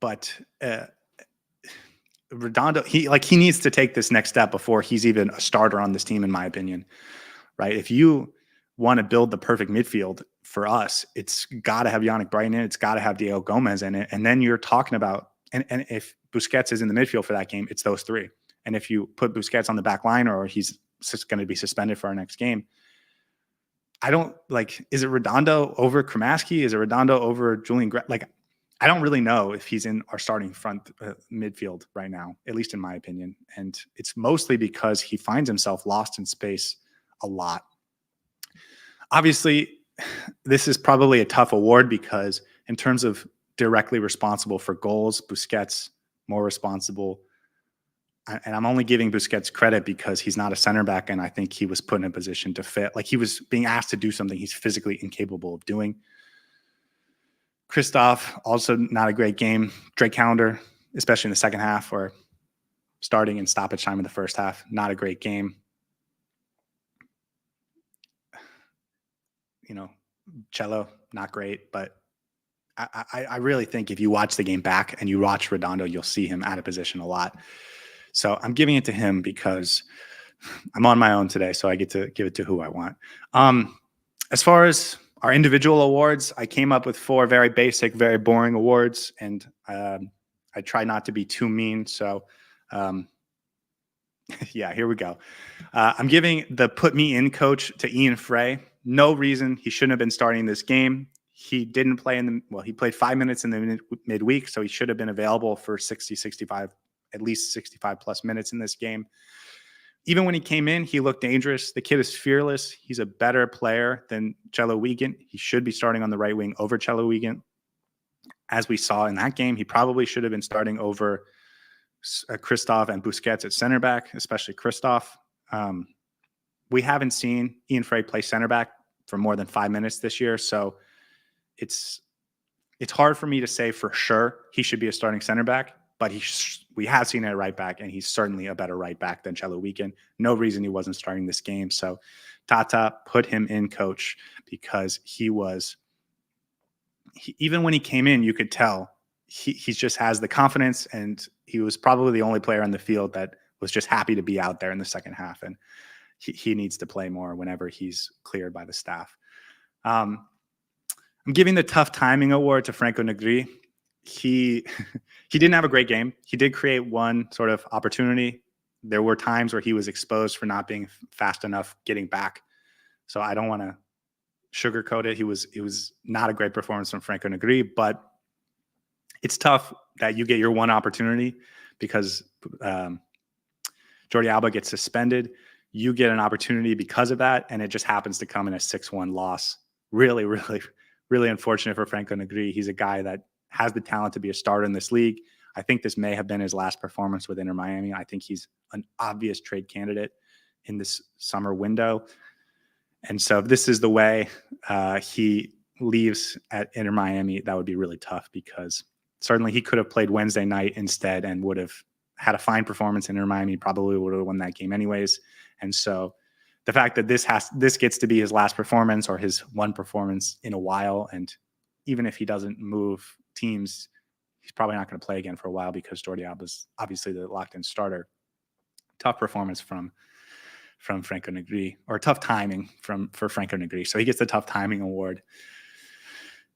But Redondo, he needs to take this next step before he's even a starter on this team, in my opinion. Right? If you want to build the perfect midfield for us, it's got to have Yannick Brighton in it. It's got to have Diego Gomez in it. And then you're talking about, and if Busquets is in the midfield for that game, it's those three. And if you put Busquets on the back line or he's just going to be suspended for our next game, is it Redondo over Kramaski? Is it Redondo over Julian Gressel? I don't really know if he's in our starting front midfield right now, at least in my opinion. And it's mostly because he finds himself lost in space a lot. Obviously, this is probably a tough award because in terms of directly responsible for goals, Busquets more responsible. And I'm only giving Busquets credit because he's not a center back, and I think he was put in a position to fit. He was being asked to do something he's physically incapable of doing. Kryvtsov, also not a great game. Drake Callender, especially in the second half or starting in stoppage time in the first half, not a great game. Cello, not great, but I really think if you watch the game back and you watch Redondo, you'll see him out of position a lot. So I'm giving it to him because I'm on my own today, so I get to give it to who I want. As far as our individual awards, I came up with 4 very basic, very boring awards, and I try not to be too mean. So, yeah, here we go. I'm giving the put me in coach to Ian Frey. No reason he shouldn't have been starting this game. He didn't play he played 5 minutes in the midweek, so he should have been available for 65, at least 65 plus minutes in this game. Even when he came in, he looked dangerous. The kid is fearless. He's a better player than Cello Wiegand. He should be starting on the right wing over Cello Wiegand. As we saw in that game, he probably should have been starting over Kryvtsov and Busquets at center back, especially Kryvtsov. We haven't seen Ian Frey play center back for more than 5 minutes this year, so it's hard for me to say for sure he should be a starting center back. But we have seen it at right back, and he's certainly a better right back than Cello Wiegand. No reason he wasn't starting this game. So Tata put him in coach because even when he came in, you could tell he just has the confidence, and he was probably the only player on the field that was just happy to be out there in the second half. And he needs to play more whenever he's cleared by the staff. I'm giving the tough timing award to Franco Negri. He didn't have a great game. He did create one sort of opportunity. There were times where he was exposed for not being fast enough getting back. So I don't want to sugarcoat it. It was not a great performance from Franco Negri, but it's tough that you get your one opportunity because Jordi Alba gets suspended. You get an opportunity because of that, and it just happens to come in a 6-1 loss. Really, really, really unfortunate for Franco Negri. He's a guy that has the talent to be a starter in this league. I think this may have been his last performance with Inter Miami. I think he's an obvious trade candidate in this summer window. And so if this is the way he leaves at Inter Miami, that would be really tough because certainly he could have played Wednesday night instead and would have had a fine performance in Inter Miami, probably would have won that game anyways. And so the fact that this gets to be his last performance or his one performance in a while, and even if he doesn't move teams, he's probably not going to play again for a while because Jordi Alba's obviously the locked-in starter. Tough performance from Franco Negri, or tough timing for Franco Negri. So he gets the tough timing award.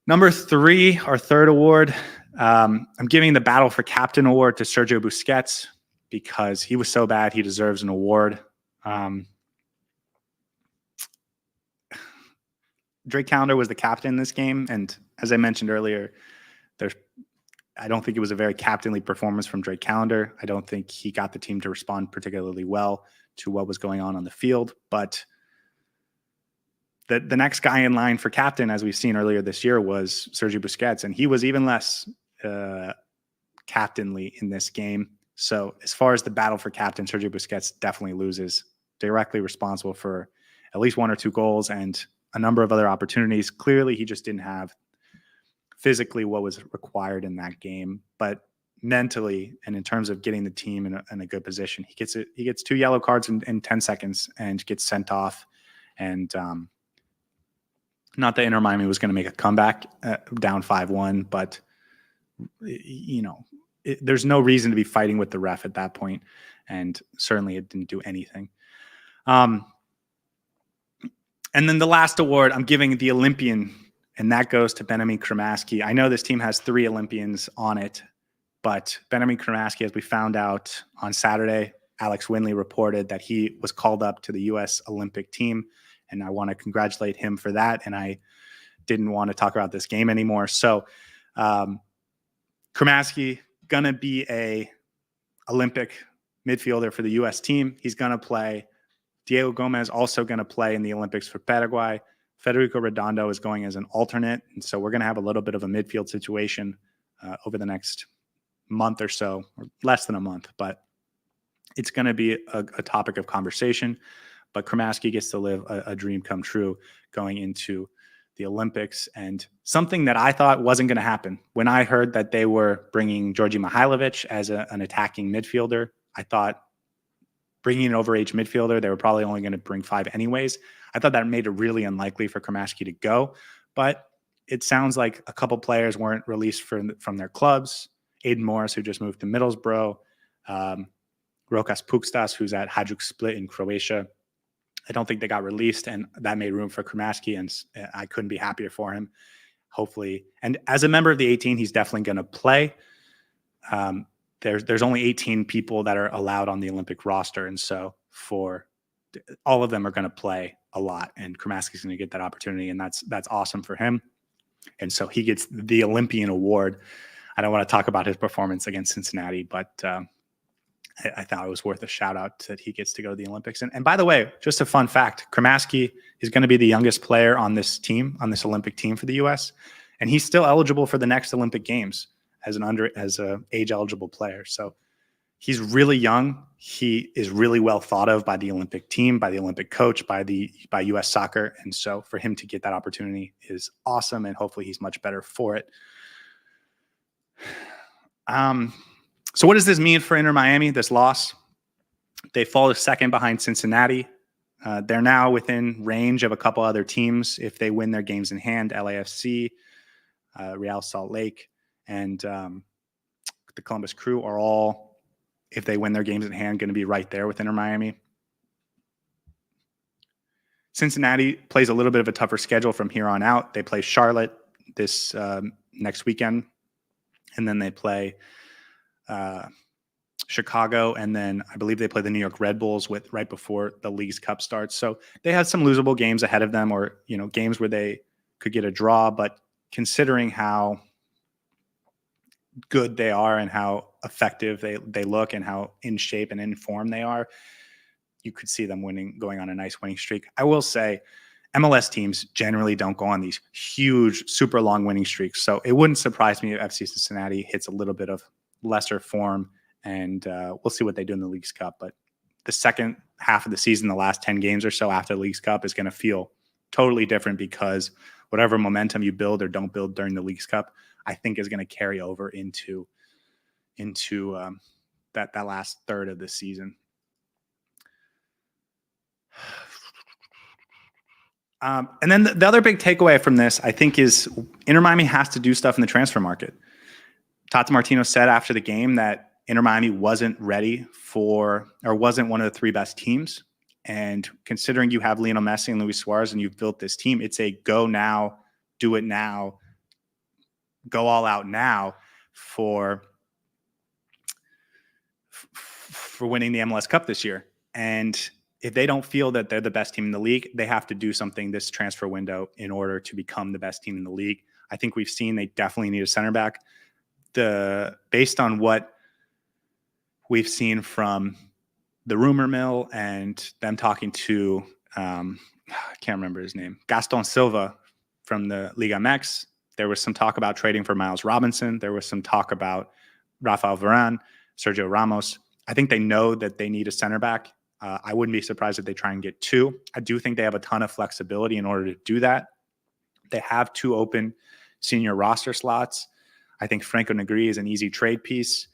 Number 3, our third award, I'm giving the Battle for Captain award to Sergio Busquets because he was so bad he deserves an award. Drake Callender was the captain in this game, and as I mentioned earlier, I don't think it was a very captainly performance from Drake Callender. I don't think he got the team to respond particularly well to what was going on the field, but the next guy in line for captain, as we've seen earlier this year, was Sergio Busquets, and he was even less captainly in this game. So as far as the battle for captain, Sergio Busquets definitely loses, directly responsible for at least 1 or 2 goals and a number of other opportunities. Clearly, he just didn't have physically what was required in that game, but mentally and in terms of getting the team in a good position, he gets 2 yellow cards in 10 seconds and gets sent off. And not that Inter Miami was going to make a comeback down 5-1, but there's no reason to be fighting with the ref at that point, and certainly it didn't do anything. And then the last award, I'm giving the Olympian, and that goes to Benjamin Cremaschi. I know this team has 3 Olympians on it, but Benjamin Cremaschi, as we found out on Saturday, Alex Winley reported that he was called up to the U.S. Olympic team, and I want to congratulate him for that. And I didn't want to talk about this game anymore. So Cremaschi going to be a Olympic midfielder for the U.S. team. He's going to play. Diego Gomez also going to play in the Olympics for Paraguay. Federico Redondo is going as an alternate. And so we're going to have a little bit of a midfield situation over the next month or so, or less than a month, but it's going to be a topic of conversation. But Cremaschi gets to live a dream come true going into the Olympics, and something that I thought wasn't going to happen. When I heard that they were bringing Georgi Mihailovic as an attacking midfielder, I thought bringing an overage midfielder, they were probably only going to bring 5 anyways. I thought that made it really unlikely for Cremaschi to go, but it sounds like a couple players weren't released from their clubs. Aiden Morris, who just moved to Middlesbrough, Rokas Pukstas, who's at Hajduk Split in Croatia. I don't think they got released, and that made room for Cremaschi, and I couldn't be happier for him. Hopefully, and as a member of the 18, he's definitely going to play. There's only 18 people that are allowed on the Olympic roster, and so for all of them are going to play a lot, and Cremaschi's going to get that opportunity, and that's awesome for him. And so he gets the Olympian award. I don't want to talk about his performance against Cincinnati, but I thought it was worth a shout out that he gets to go to the Olympics. And by the way, just a fun fact, Cremaschi is going to be the youngest player on this team, on this Olympic team for the U.S. And he's still eligible for the next Olympic Games as a age eligible player. So he's really young. He is really well thought of by the Olympic team, by the Olympic coach, by U.S. Soccer. And so for him to get that opportunity is awesome. And hopefully he's much better for it. So what does this mean for Inter Miami, this loss? They fall to second behind Cincinnati. They're now within range of a couple other teams if they win their games in hand. LAFC, Real Salt Lake, and the Columbus Crew are all, if they win their games in hand, going to be right there with Inter Miami. Cincinnati plays a little bit of a tougher schedule from here on out. They play Charlotte this next weekend, and then they play Chicago, and then I believe they play the New York Red Bulls right before the League's Cup starts. So they have some losable games ahead of them, or games where they could get a draw. But considering how good they are and how effective they look and how in shape and in form they are, you could see them going on a nice winning streak. I will say MLS teams generally don't go on these huge, super long winning streaks. So it wouldn't surprise me if FC Cincinnati hits a little bit of lesser form, and we'll see what they do in the League's Cup. But the second half of the season, the last 10 games or so after the League's Cup, is going to feel totally different, because whatever momentum you build or don't build during the League's Cup, I think is going to carry over into that last third of the season. And then the other big takeaway from this, I think, is Inter Miami has to do stuff in the transfer market. Tata Martino said after the game that Inter Miami wasn't ready for, or wasn't one of the three best teams. And considering you have Lionel Messi and Luis Suarez and you've built this team, it's a go now, do it now, go all out now for winning the MLS Cup this year. And if they don't feel that they're the best team in the league, they have to do something this transfer window in order to become the best team in the league. I think we've seen they definitely need a center back. Based on what we've seen from the rumor mill and them talking to, I can't remember his name, Gaston Silva from the Liga MX. There was some talk about trading for Miles Robinson. There was some talk about Rafael Varane, Sergio Ramos. I think they know that they need a center back. I wouldn't be surprised if they try and get two. I do think they have a ton of flexibility in order to do that. They have two open senior roster slots. I think Franco Negri is an easy trade piece.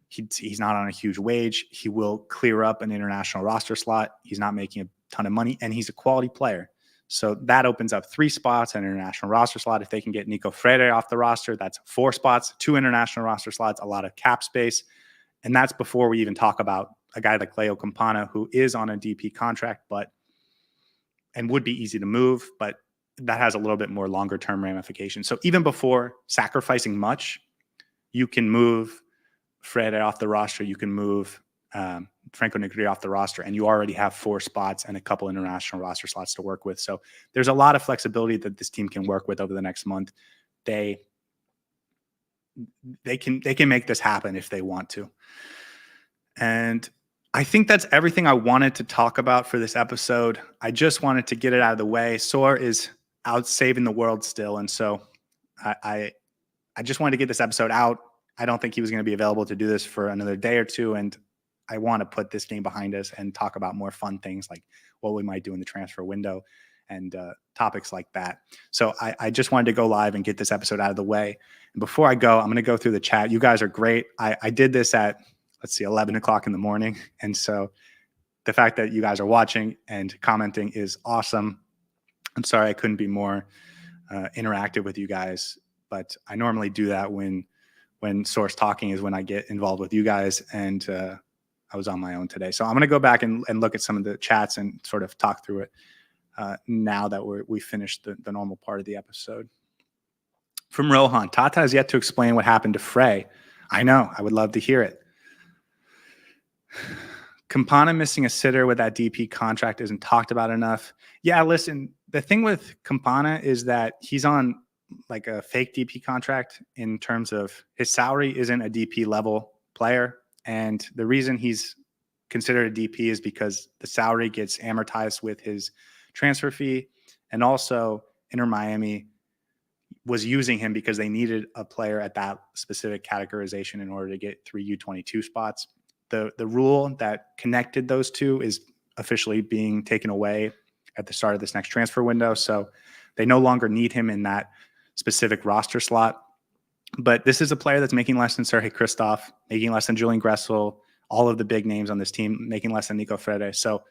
He's not on a huge wage. He will clear up an international roster slot. He's not making a ton of money, and he's a quality player. So that opens up 3 spots, an international roster slot. If they can get Nico Freire off the roster, that's 4 spots, 2 international roster slots, a lot of cap space. And that's before we even talk about a guy like Leo Campana, who is on a DP contract, and would be easy to move, but that has a little bit more longer term ramifications. So even before sacrificing much, you can move Freire off the roster, you can move Franco Negri off the roster, and you already have 4 spots and a couple international roster slots to work with. So there's a lot of flexibility that this team can work with over the next month. They can make this happen if they want to. And I think that's everything I wanted to talk about for this episode. I just wanted to get it out of the way. Sor is out saving the world still, and so I just wanted to get this episode out. I don't think he was going to be available to do this for another day or two, and I want to put this game behind us and talk about more fun things like what we might do in the transfer window and topics like that. So I just wanted to go live and get this episode out of the way. And before I go, I'm going to go through the chat. You guys are great. I did this at, 11 o'clock in the morning. And so the fact that you guys are watching and commenting is awesome. I'm sorry I couldn't be more interactive with you guys, but I normally do that when Source Talking is when I get involved with you guys, and I was on my own today. So I'm going to go back and look at some of the chats and sort of talk through it now that we finished the normal part of the episode. From Rohan, Tata has yet to explain what happened to Frey. I know. I would love to hear it. Campana missing a sitter with that DP contract isn't talked about enough. Yeah, listen, the thing with Campana is that he's on like a fake DP contract in terms of his salary isn't a DP level player. And the reason he's considered a DP is because the salary gets amortized with his transfer fee. And also Inter Miami was using him because they needed a player at that specific categorization in order to get 3 U22 spots. The rule that connected those two is officially being taken away at the start of this next transfer window. So they no longer need him in that specific roster slot. But this is a player that's making less than Serhiy Kryvtsov, making less than Julian Gressel, all of the big names on this team, making less than Nico Freire. So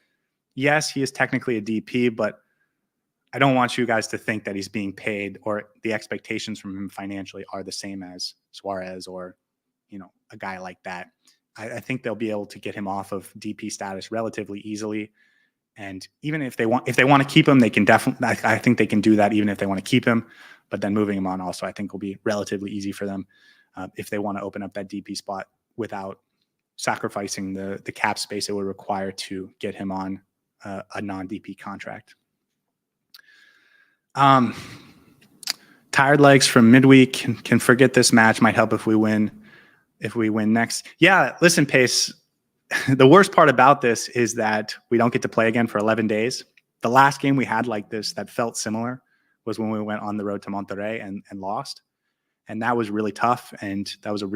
yes, he is technically a DP, but I don't want you guys to think that he's being paid or the expectations from him financially are the same as Suarez or, a guy like that. I think they'll be able to get him off of DP status relatively easily. And even if they want to keep him, they can definitely, I think they can do that even if they want to keep him, but then moving him on also, I think will be relatively easy for them if they want to open up that DP spot without sacrificing the cap space it would require to get him on a non-DP contract. Tired legs from midweek can forget this match. Might help if we win next. Yeah, listen, Pace, the worst part about this is that we don't get to play again for 11 days. The last game we had like this that felt similar was when we went on the road to Monterrey and lost. And that was really tough. And that was I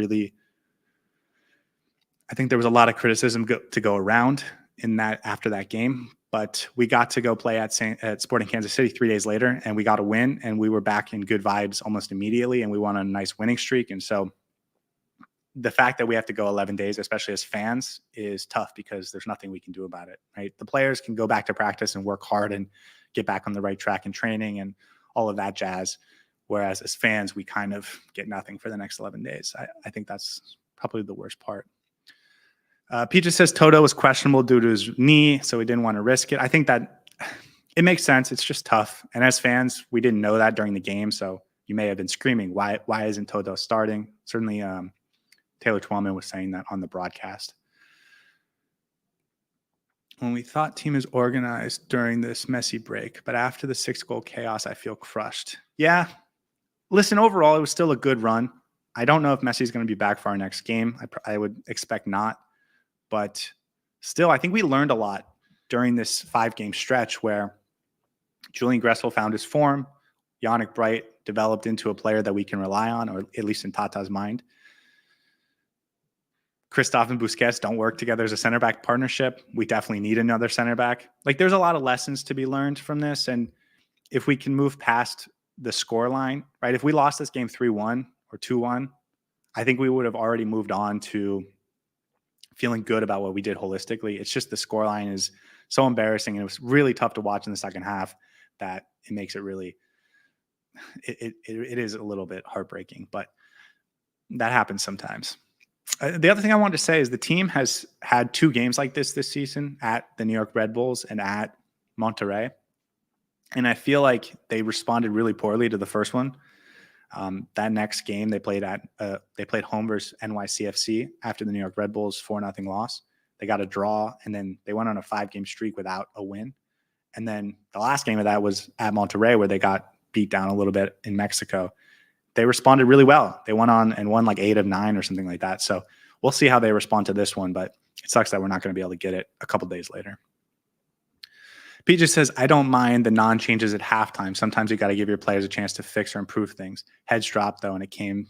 think there was a lot of criticism to go around in that after that game. But we got to go play at Sporting Kansas City 3 days later, and we got a win, and we were back in good vibes almost immediately, and we won on a nice winning streak. And so the fact that we have to go 11 days, especially as fans, is tough because there's nothing we can do about it, right? The players can go back to practice and work hard and get back on the right track in training and all of that jazz. whereas as fans, we kind of get nothing for the next 11 days. I think that's probably the worst part. Peaches says Toto was questionable due to his knee, so he didn't want to risk it. I think that it makes sense. It's just tough. And as fans, we didn't know that during the game, so you may have been screaming, why isn't Toto starting? Certainly Taylor Twellman was saying that on the broadcast. When we thought team is organized during this messy break, but after the 6-goal chaos, I feel crushed. Yeah, listen, overall, it was still a good run. I don't know if Messi's going to be back for our next game. I would expect not. But still, I think we learned a lot during this 5-game stretch where Julian Gressel found his form. Yannick Bright developed into a player that we can rely on, or at least in Tata's mind. Kryvtsov and Busquets don't work together as a center back partnership. We definitely need another center back. Like, there's a lot of lessons to be learned from this. And if we can move past the score line, right? If we lost this game 3-1 or 2-1, I think we would have already moved on to feeling good about what we did holistically. It's just the scoreline is so embarrassing, and it was really tough to watch in the second half that it makes it really, it is a little bit heartbreaking, but that happens sometimes. The other thing I wanted to say is the team has had 2 games like this season at the New York Red Bulls and at Monterrey. And I feel like they responded really poorly to the first one. That next game they played home versus NYCFC after the New York Red Bulls 4-0 loss. They got a draw, and then they went on a 5-game streak without a win. And then the last game of that was at Monterrey, where they got beat down a little bit in Mexico. They responded really well. They went on and won like 8 of 9 or something like that. So we'll see how they respond to this one, but it sucks that we're not going to be able to get it a couple days later. Pete just says, I don't mind the non-changes at halftime. Sometimes you got to give your players a chance to fix or improve things. Heads dropped though, and it came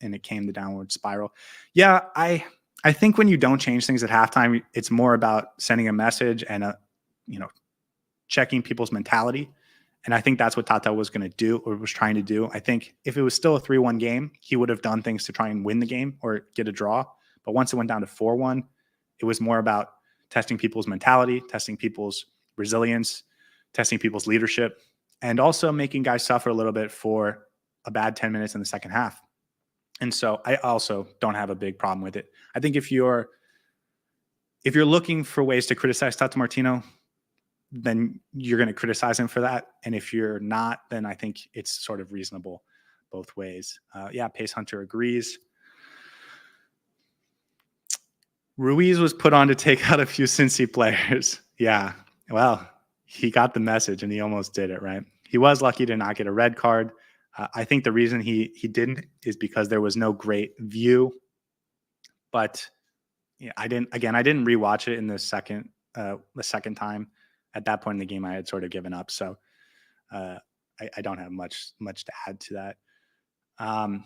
the downward spiral. Yeah, I think when you don't change things at halftime, it's more about sending a message and checking people's mentality. And I think that's what Tata was going to do, or was trying to do. I think if it was still a 3-1 game, he would have done things to try and win the game or get a draw. But once it went down to 4-1, it was more about testing people's mentality, testing people's resilience, testing people's leadership, and also making guys suffer a little bit for a bad 10 minutes in the second half. And so I also don't have a big problem with it. I think if you're looking for ways to criticize Tata Martino, then you're going to criticize him for that. And if you're not, then I think it's sort of reasonable both ways. Pace Hunter agrees. Ruiz was put on to take out a few Cincy players. Yeah, well, he got the message and he almost did it, right? He was lucky to not get a red card. I think the reason he didn't is because there was no great view. But yeah, I didn't rewatch it in the second time. At that point in the game, I had sort of given up. So I don't have much to add to that.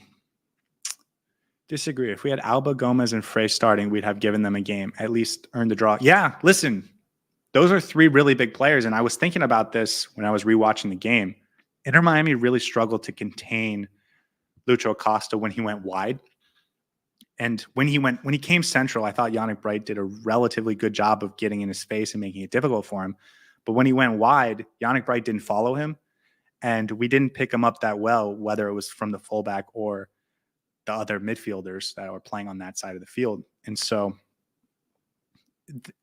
Disagree. If we had Alba, Gomez, and Frey starting, we'd have given them a game, at least earned the draw. Yeah, listen, those are 3 really big players. And I was thinking about this when I was rewatching the game. Inter Miami really struggled to contain Lucho Acosta when he went wide. And when he came central, I thought Yannick Bright did a relatively good job of getting in his face and making it difficult for him. But when he went wide, Yannick Bright didn't follow him, and we didn't pick him up that well, whether it was from the fullback or the other midfielders that were playing on that side of the field. And so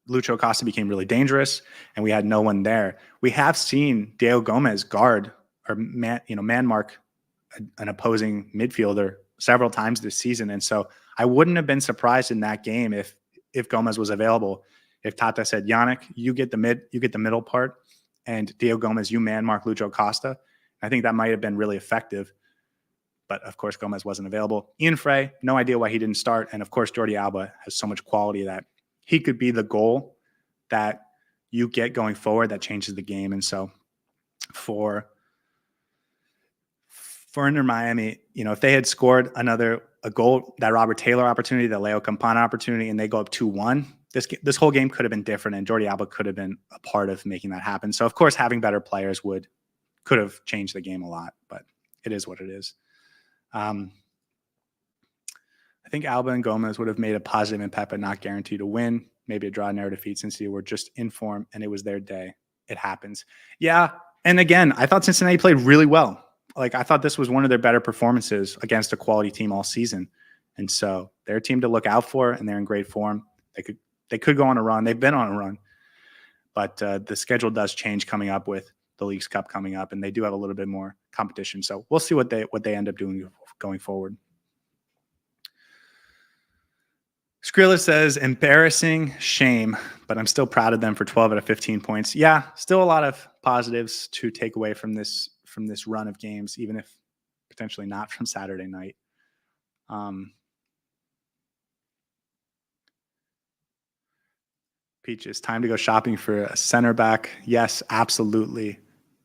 Lucho Acosta became really dangerous, and we had no one there. We have seen Diego Gomez guard or man mark an opposing midfielder several times this season. And so I wouldn't have been surprised in that game if Gomez was available. If Tata said, Yannick, you get the middle part, and Diego Gomez, you man mark Lucho Acosta. I think that might have been really effective. But of course, Gomez wasn't available. Ian Frey, no idea why he didn't start. And of course, Jordi Alba has so much quality that he could be the goal that you get going forward that changes the game. And so for Inter Miami, if they had scored a goal, that Robert Taylor opportunity, the Leo Campana opportunity, and they go up 2-1, this whole game could have been different, and Jordi Alba could have been a part of making that happen. So of course, having better players could have changed the game a lot, but it is what it is. I think Alba and Gomez would have made a positive impact, but not guaranteed to win. Maybe a draw, narrow defeat, since they were just in form and it was their day. It happens. Yeah, and again, I thought Cincinnati played really well. like, I thought this was one of their better performances against a quality team all season. And so they're a team to look out for, and they're in great form. They could go on a run. They've been on a run, but the schedule does change coming up with the Leagues Cup coming up, and they do have a little bit more competition. So we'll see what they end up doing going forward. Skrilla says, embarrassing, shame, but I'm still proud of them for 12 out of 15 points. Yeah, still a lot of positives to take away from this run of games, even if potentially not from Saturday night. Peaches, time to go shopping for a center back. Yes, absolutely.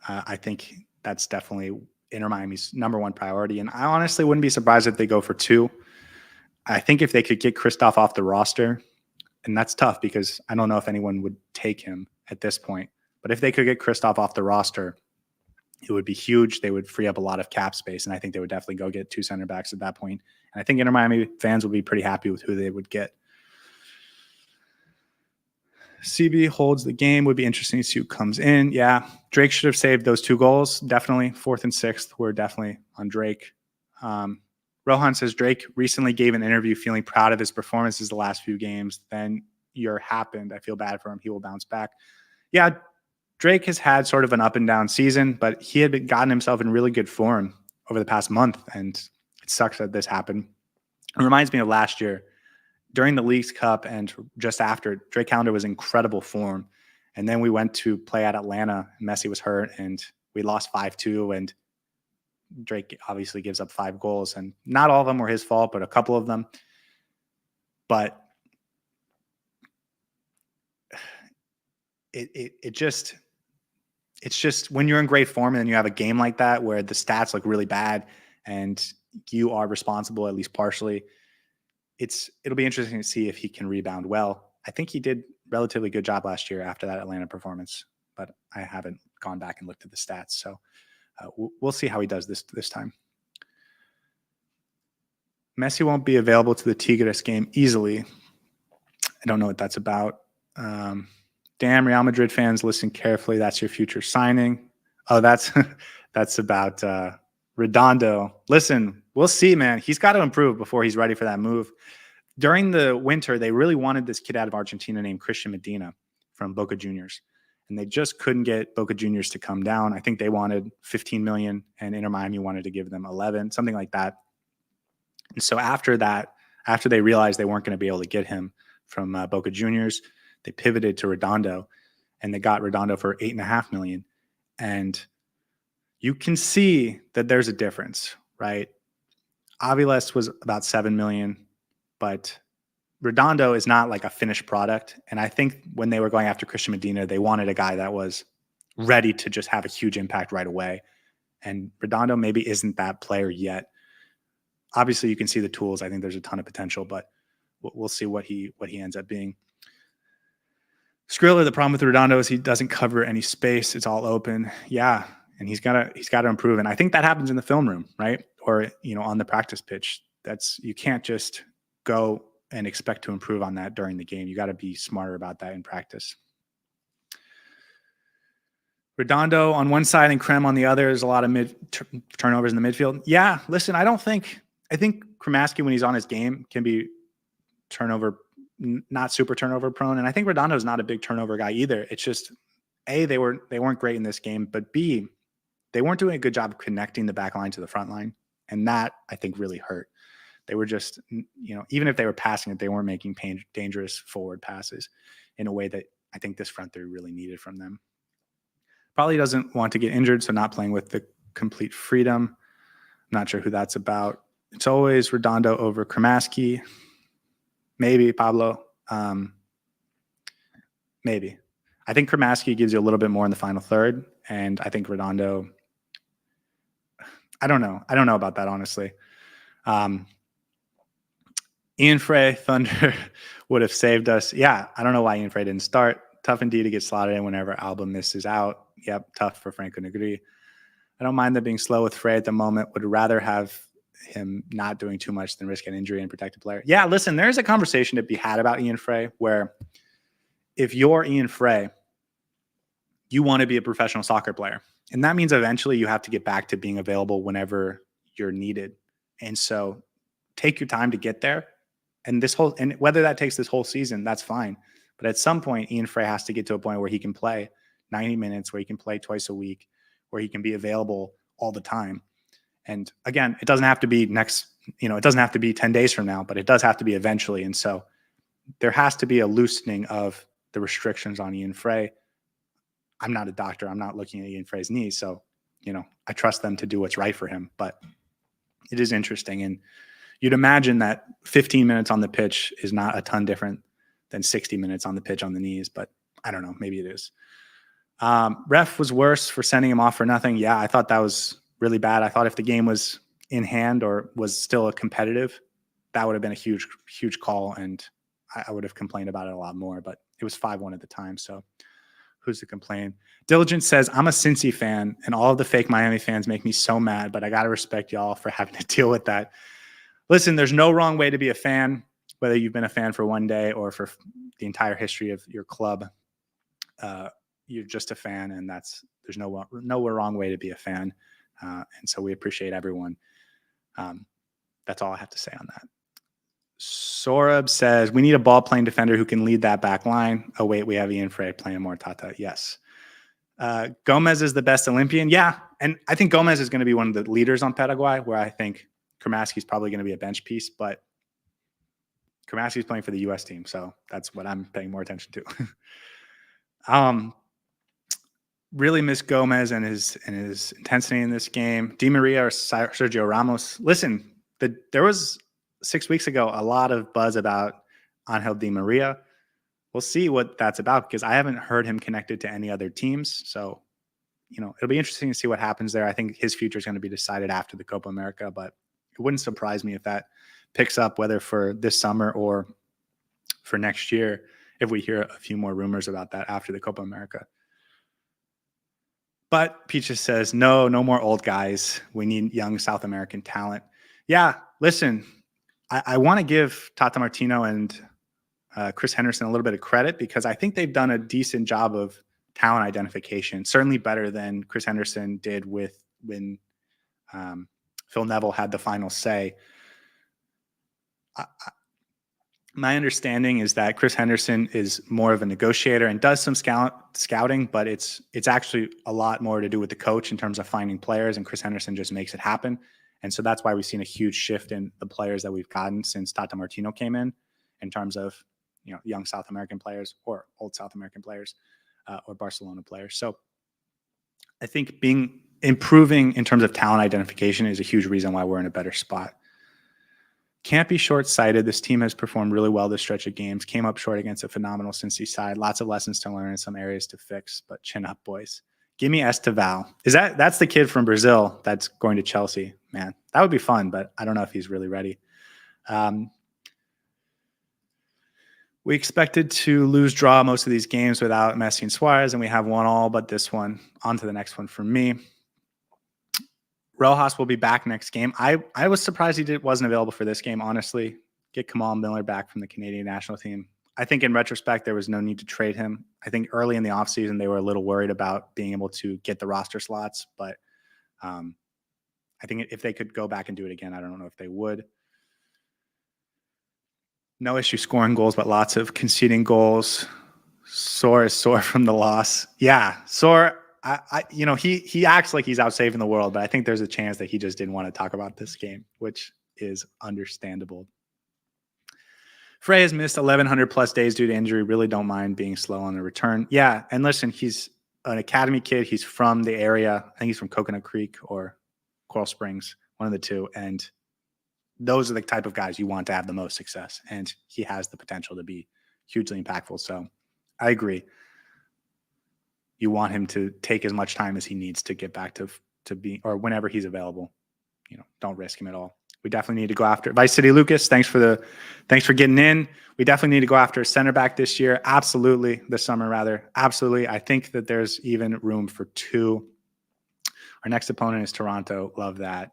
I think that's definitely Inter Miami's number one priority. And I honestly wouldn't be surprised if they go for two. I think if they could get Kryvtsov off the roster, and that's tough because I don't know if anyone would take him at this point. But if they could get Kryvtsov off the roster, it would be huge. They would free up a lot of cap space, and I think they would definitely go get two center backs at that point. And I think Inter Miami fans would be pretty happy with who they would get. CB holds the game. Would be interesting to see who comes in. Yeah, Drake should have saved those 2 goals. Definitely 4th and 6th were definitely on Drake. Rohan says Drake recently gave an interview feeling proud of his performances the last few games. Then year happened. I feel bad for him. He will bounce back. Yeah, Drake has had sort of an up and down season, but he had gotten himself in really good form over the past month, and it sucks that this happened. It reminds me of last year. During the Leagues Cup and just after, Drake Callender was in incredible form. And then we went to play at Atlanta. Messi was hurt, and we lost 5-2, and Drake obviously gives up 5 goals, and not all of them were his fault, but a couple of them. But it's just when you're in great form and you have a game like that where the stats look really bad and you are responsible, at least partially, it'll be interesting to see if he can rebound well. I think he did relatively good job last year after that Atlanta performance, but I haven't gone back and looked at the stats. So we'll see how he does this time. Messi won't be available to the Tigres game easily. I don't know what that's about. Damn, Real Madrid fans, listen carefully. That's your future signing. Oh, that's about Redondo. Listen, we'll see, man. He's got to improve before he's ready for that move. During the winter, they really wanted this kid out of Argentina named Christian Medina from Boca Juniors. And they just couldn't get Boca Juniors to come down. I think they wanted 15 million and Inter Miami wanted to give them 11, something like that. And so after that, after they realized they weren't going to be able to get him from Boca Juniors, they pivoted to Redondo, and they got Redondo for 8.5 million. And you can see that there's a difference, right? Aviles was about 7 million, but Redondo is not like a finished product. And I think when they were going after Christian Medina, they wanted a guy that was ready to just have a huge impact right away. And Redondo maybe isn't that player yet. Obviously, you can see the tools. I think there's a ton of potential, but we'll see what he ends up being. Skrilla, the problem with Redondo is he doesn't cover any space. It's all open. Yeah, and he's got to improve. And I think that happens in the film room, right? Or on the practice pitch. You can't just go and expect to improve on that during the game. You got to be smarter about that in practice. Redondo on one side and Krem on the other. There's a lot of turnovers in the midfield. Yeah, listen, I think Kremaski, when he's on his game, can be not super turnover prone. And I think Redondo is not a big turnover guy either. It's just, A, they weren't great in this game, but B, they weren't doing a good job of connecting the back line to the front line. And that, I think, really hurt. They were just, even if they were passing it, they weren't making dangerous forward passes in a way that I think this front three really needed from them. Probably doesn't want to get injured, so not playing with the complete freedom. Not sure who that's about. It's always Redondo over Kremaski. Maybe Pablo. Maybe. I think Kremaski gives you a little bit more in the final third, and I think Redondo, I don't know about that, honestly. Ian Frey, Thunder would have saved us. Yeah, I don't know why Ian Frey didn't start. Tough indeed to get slotted in whenever Alba misses out. Yep, tough for Franco Negri. I don't mind them being slow with Frey at the moment. Would rather have him not doing too much than risk an injury and protect a player. Yeah, listen, there's a conversation to be had about Ian Frey where if you're Ian Frey, you want to be a professional soccer player. And that means eventually you have to get back to being available whenever you're needed. And so take your time to get there. And whether that takes this whole season, that's fine. But at some point, Ian Frey has to get to a point where he can play 90 minutes, where he can play twice a week, where he can be available all the time. And again, it doesn't have to be it doesn't have to be 10 days from now, but it does have to be eventually. And so there has to be a loosening of the restrictions on Ian Frey. I'm not a doctor. I'm not looking at Ian Frey's knees. So, I trust them to do what's right for him. But it is interesting. And you'd imagine that 15 minutes on the pitch is not a ton different than 60 minutes on the pitch on the knees. But I don't know. Maybe it is. Ref was worse for sending him off for nothing. Yeah, I thought that was really bad. I thought if the game was in hand or was still a competitive, that would have been a huge, huge call. And I would have complained about it a lot more. But it was 5-1 at the time. So who's to complain? Diligent says, I'm a Cincy fan, and all of the fake Miami fans make me so mad, but I got to respect y'all for having to deal with that. Listen, there's no wrong way to be a fan, whether you've been a fan for one day or for the entire history of your club. You're just a fan, and there's no wrong way to be a fan. And so we appreciate everyone. That's all I have to say on that. Sorab says, we need a ball-playing defender who can lead that back line. Oh, wait, we have Ian Frey playing more Tata. Yes. Gomez is the best Olympian. Yeah, and I think Gomez is going to be one of the leaders on Paraguay, where I think Kremasky's probably going to be a bench piece, but Kremasky's playing for the U.S. team, so that's what I'm paying more attention to. Really miss Gomez and his intensity in this game. Di Maria or Sergio Ramos. Listen, there was 6 weeks ago a lot of buzz about Angel Di Maria. We'll see what that's about, because I haven't heard him connected to any other teams. So, it'll be interesting to see what happens there. I think his future is going to be decided after the Copa America, but it wouldn't surprise me if that picks up, whether for this summer or for next year, if we hear a few more rumors about that after the Copa America. But Peaches says, no more old guys. We need young South American talent. Yeah, listen, I want to give Tata Martino and Chris Henderson a little bit of credit, because I think they've done a decent job of talent identification, certainly better than Chris Henderson did when Phil Neville had the final say. My understanding is that Chris Henderson is more of a negotiator and does some scouting, but it's actually a lot more to do with the coach in terms of finding players, and Chris Henderson just makes it happen. And so that's why we've seen a huge shift in the players that we've gotten since Tata Martino came in terms of young South American players or old South American players or Barcelona players. So I think improving in terms of talent identification is a huge reason why we're in a better spot. Can't be short-sighted. This team has performed really well this stretch of games. Came up short against a phenomenal Cincy side. Lots of lessons to learn and some areas to fix, but chin up, boys. Give me Esteval. That's the kid from Brazil that's going to Chelsea? Man, that would be fun, but I don't know if he's really ready. We expected to draw most of these games without Messi and Suarez, and we have won all but this one. On to the next one for me. Rojas will be back next game. I was surprised he wasn't available for this game, honestly. Get Kamal Miller back from the Canadian national team. I think in retrospect, there was no need to trade him. I think early in the offseason, they were a little worried about being able to get the roster slots, but I think if they could go back and do it again, I don't know if they would. No issue scoring goals, but lots of conceding goals. Sore is sore from the loss. Yeah, Sore. He acts like he's out saving the world, but I think there's a chance that he just didn't want to talk about this game, which is understandable. Frey has missed 1,100 plus days due to injury. Really don't mind being slow on the return. Yeah, and listen, he's an academy kid. He's from the area. I think he's from Coconut Creek or Coral Springs, one of the two. And those are the type of guys you want to have the most success. And he has the potential to be hugely impactful. So I agree. You want him to take as much time as he needs to get back to be, or whenever he's available. Don't risk him at all. We definitely need to go after Vice City Lucas. Thanks for getting in. We definitely need to go after a center back this year. Absolutely. This summer, rather. Absolutely. I think that there's even room for 2. Our next opponent is Toronto. Love that.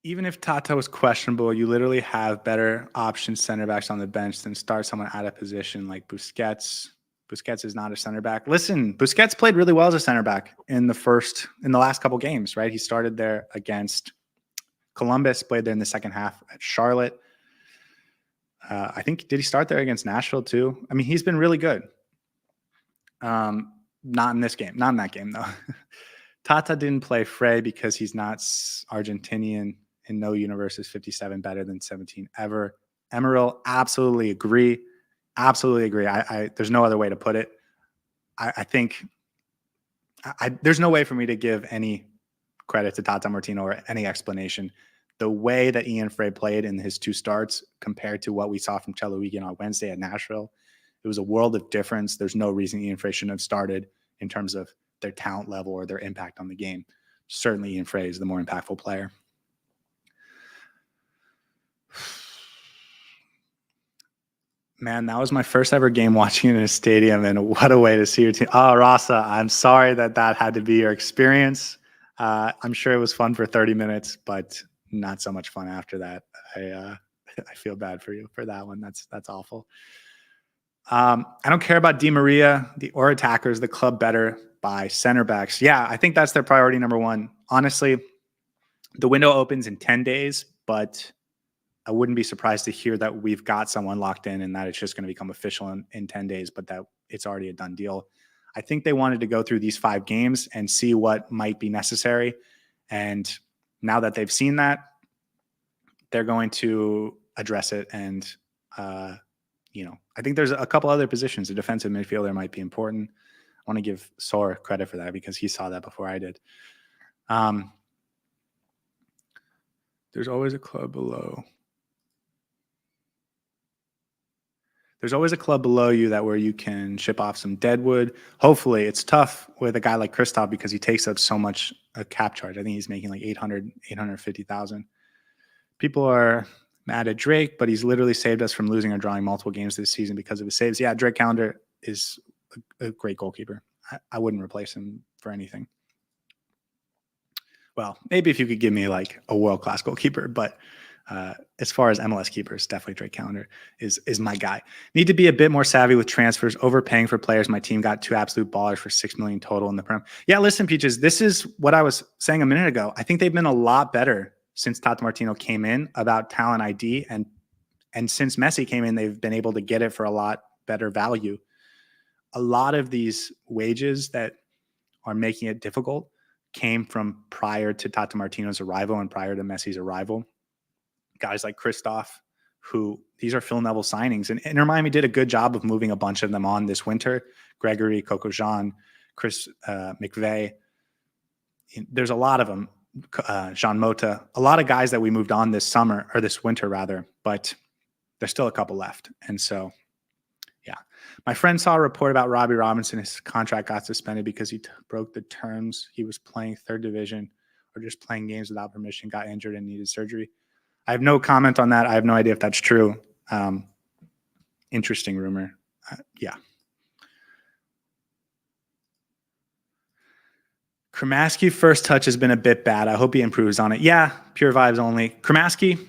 even if Tata was questionable, you literally have better option center backs on the bench than start someone out of position like Busquets. Busquets is not a center back. Listen, Busquets played really well as a center back in the last couple games, right? He started there against Columbus, played there in the second half at Charlotte. I think, did he start there against Nashville too? I mean, he's been really good. Not in this game, not in that game though. Tata didn't play Frey because he's not Argentinian. In no universe is 57 better than 17 ever. Emeril, absolutely agree. Absolutely agree. There's no other way to put it. I think there's no way for me to give any credit to Tata Martino or any explanation. The way that Ian Frey played in his two starts compared to what we saw from Chelo Wigan on Wednesday at Nashville, it was a world of difference. There's no reason Ian Frey shouldn't have started in terms of their talent level or their impact on the game. Certainly Ian Frey is the more impactful player. Man, that was my first ever game watching in a stadium, and what a way to see your team. Oh, Rasa, I'm sorry that had to be your experience. I'm sure it was fun for 30 minutes, but not so much fun after that. I feel bad for you for that one. That's awful. I don't care about Di Maria or attackers. The club better by center backs. Yeah, I think that's their priority number one. Honestly, the window opens in 10 days, but I wouldn't be surprised to hear that we've got someone locked in and that it's just going to become official in 10 days, but that it's already a done deal. I think they wanted to go through these 5 games and see what might be necessary. And now that they've seen that, they're going to address it. And, I think there's a couple other positions. A defensive midfielder might be important. I want to give Sor credit for that because he saw that before I did. There's always a club below. There's always a club below you where you can ship off some deadwood. Hopefully, it's tough with a guy like Kryvtsov because he takes up so much a cap charge. I think he's making like 850,000. People are mad at Drake, but he's literally saved us from losing or drawing multiple games this season because of his saves. Yeah, Drake Callender is a great goalkeeper. I wouldn't replace him for anything. Well, maybe if you could give me like a world-class goalkeeper, but as far as MLS keepers, definitely Drake Callender is my guy. Need to be a bit more savvy with transfers, overpaying for players. My team got 2 absolute ballers for $6 million total in the Prem. Yeah, listen, Peaches, this is what I was saying a minute ago. I think they've been a lot better since Tata Martino came in about talent ID, and since Messi came in, they've been able to get it for a lot better value. A lot of these wages that are making it difficult came from prior to Tata Martino's arrival and prior to Messi's arrival. Guys like Kryvtsov, who these are Phil Neville signings. And Inter Miami did a good job of moving a bunch of them on this winter. Gregory, Coco Jean, Chris McVeigh. There's a lot of them. Jean Mota. A lot of guys that we moved on this summer, or this winter rather, but there's still a couple left. And so, yeah. My friend saw a report about Robbie Robinson. His contract got suspended because he broke the terms. He was playing 3rd division or just playing games without permission, got injured and needed surgery. I have no comment on that. I have no idea if that's true. Interesting rumor. Yeah. Kramaski first touch has been a bit bad. I hope he improves on it. Yeah, pure vibes only. Kramaski,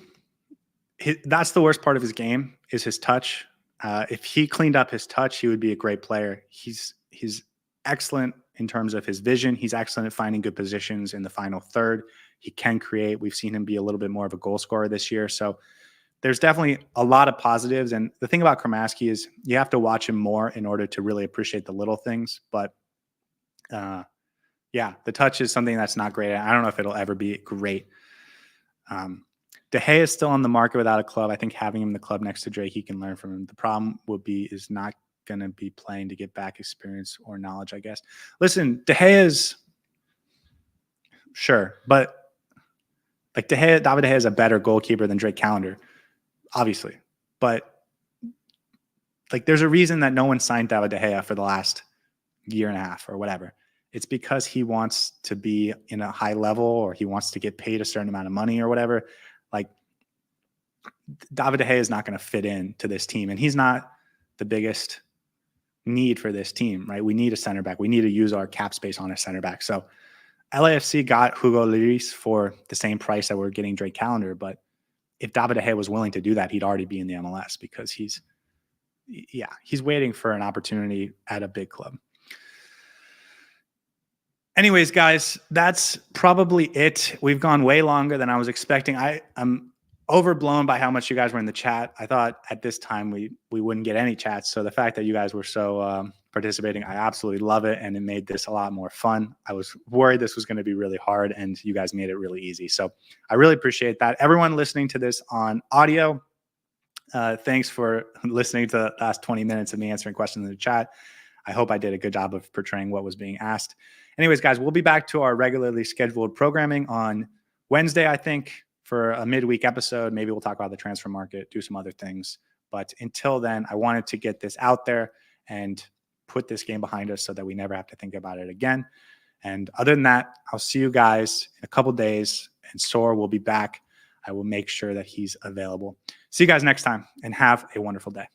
that's the worst part of his game is his touch. If he cleaned up his touch, he would be a great player. He's excellent in terms of his vision. He's excellent at finding good positions in the final third. He can create. We've seen him be a little bit more of a goal scorer this year. So there's definitely a lot of positives. And the thing about Kramaski is you have to watch him more in order to really appreciate the little things. But yeah, the touch is something that's not great. I don't know if it'll ever be great. De Gea is still on the market without a club. I think having him in the club next to Drake, he can learn from him. The problem is not going to be playing to get back experience or knowledge, I guess. Listen, De Gea is sure, but like David De Gea is a better goalkeeper than Drake Callender, obviously. But like there's a reason that no one signed David De Gea for the last year and a half or whatever. It's because he wants to be in a high level or he wants to get paid a certain amount of money or whatever. Like David De Gea is not going to fit in to this team, and he's not the biggest need for this team, right? We need a center back. We need to use our cap space on a center back. So LAFC got Hugo Lloris for the same price that we're getting Drake Callender, but if David De Gea was willing to do that, he'd already be in the MLS because he's waiting for an opportunity at a big club. Anyways, guys, that's probably it. We've gone way longer than I was expecting. I'm overblown by how much you guys were in the chat. I thought at this time we wouldn't get any chats. So the fact that you guys were so participating, I absolutely love it. And it made this a lot more fun. I was worried this was going to be really hard, and you guys made it really easy. So I really appreciate that. Everyone listening to this on audio, thanks for listening to the last 20 minutes of me answering questions in the chat. I hope I did a good job of portraying what was being asked. Anyways, guys, we'll be back to our regularly scheduled programming on Wednesday, I think, for a midweek episode. Maybe we'll talk about the transfer market, do some other things. But until then, I wanted to get this out there and put this game behind us so that we never have to think about it again. And other than that, I'll see you guys in a couple days, and Sor will be back. I will make sure that he's available. See you guys next time, and have a wonderful day.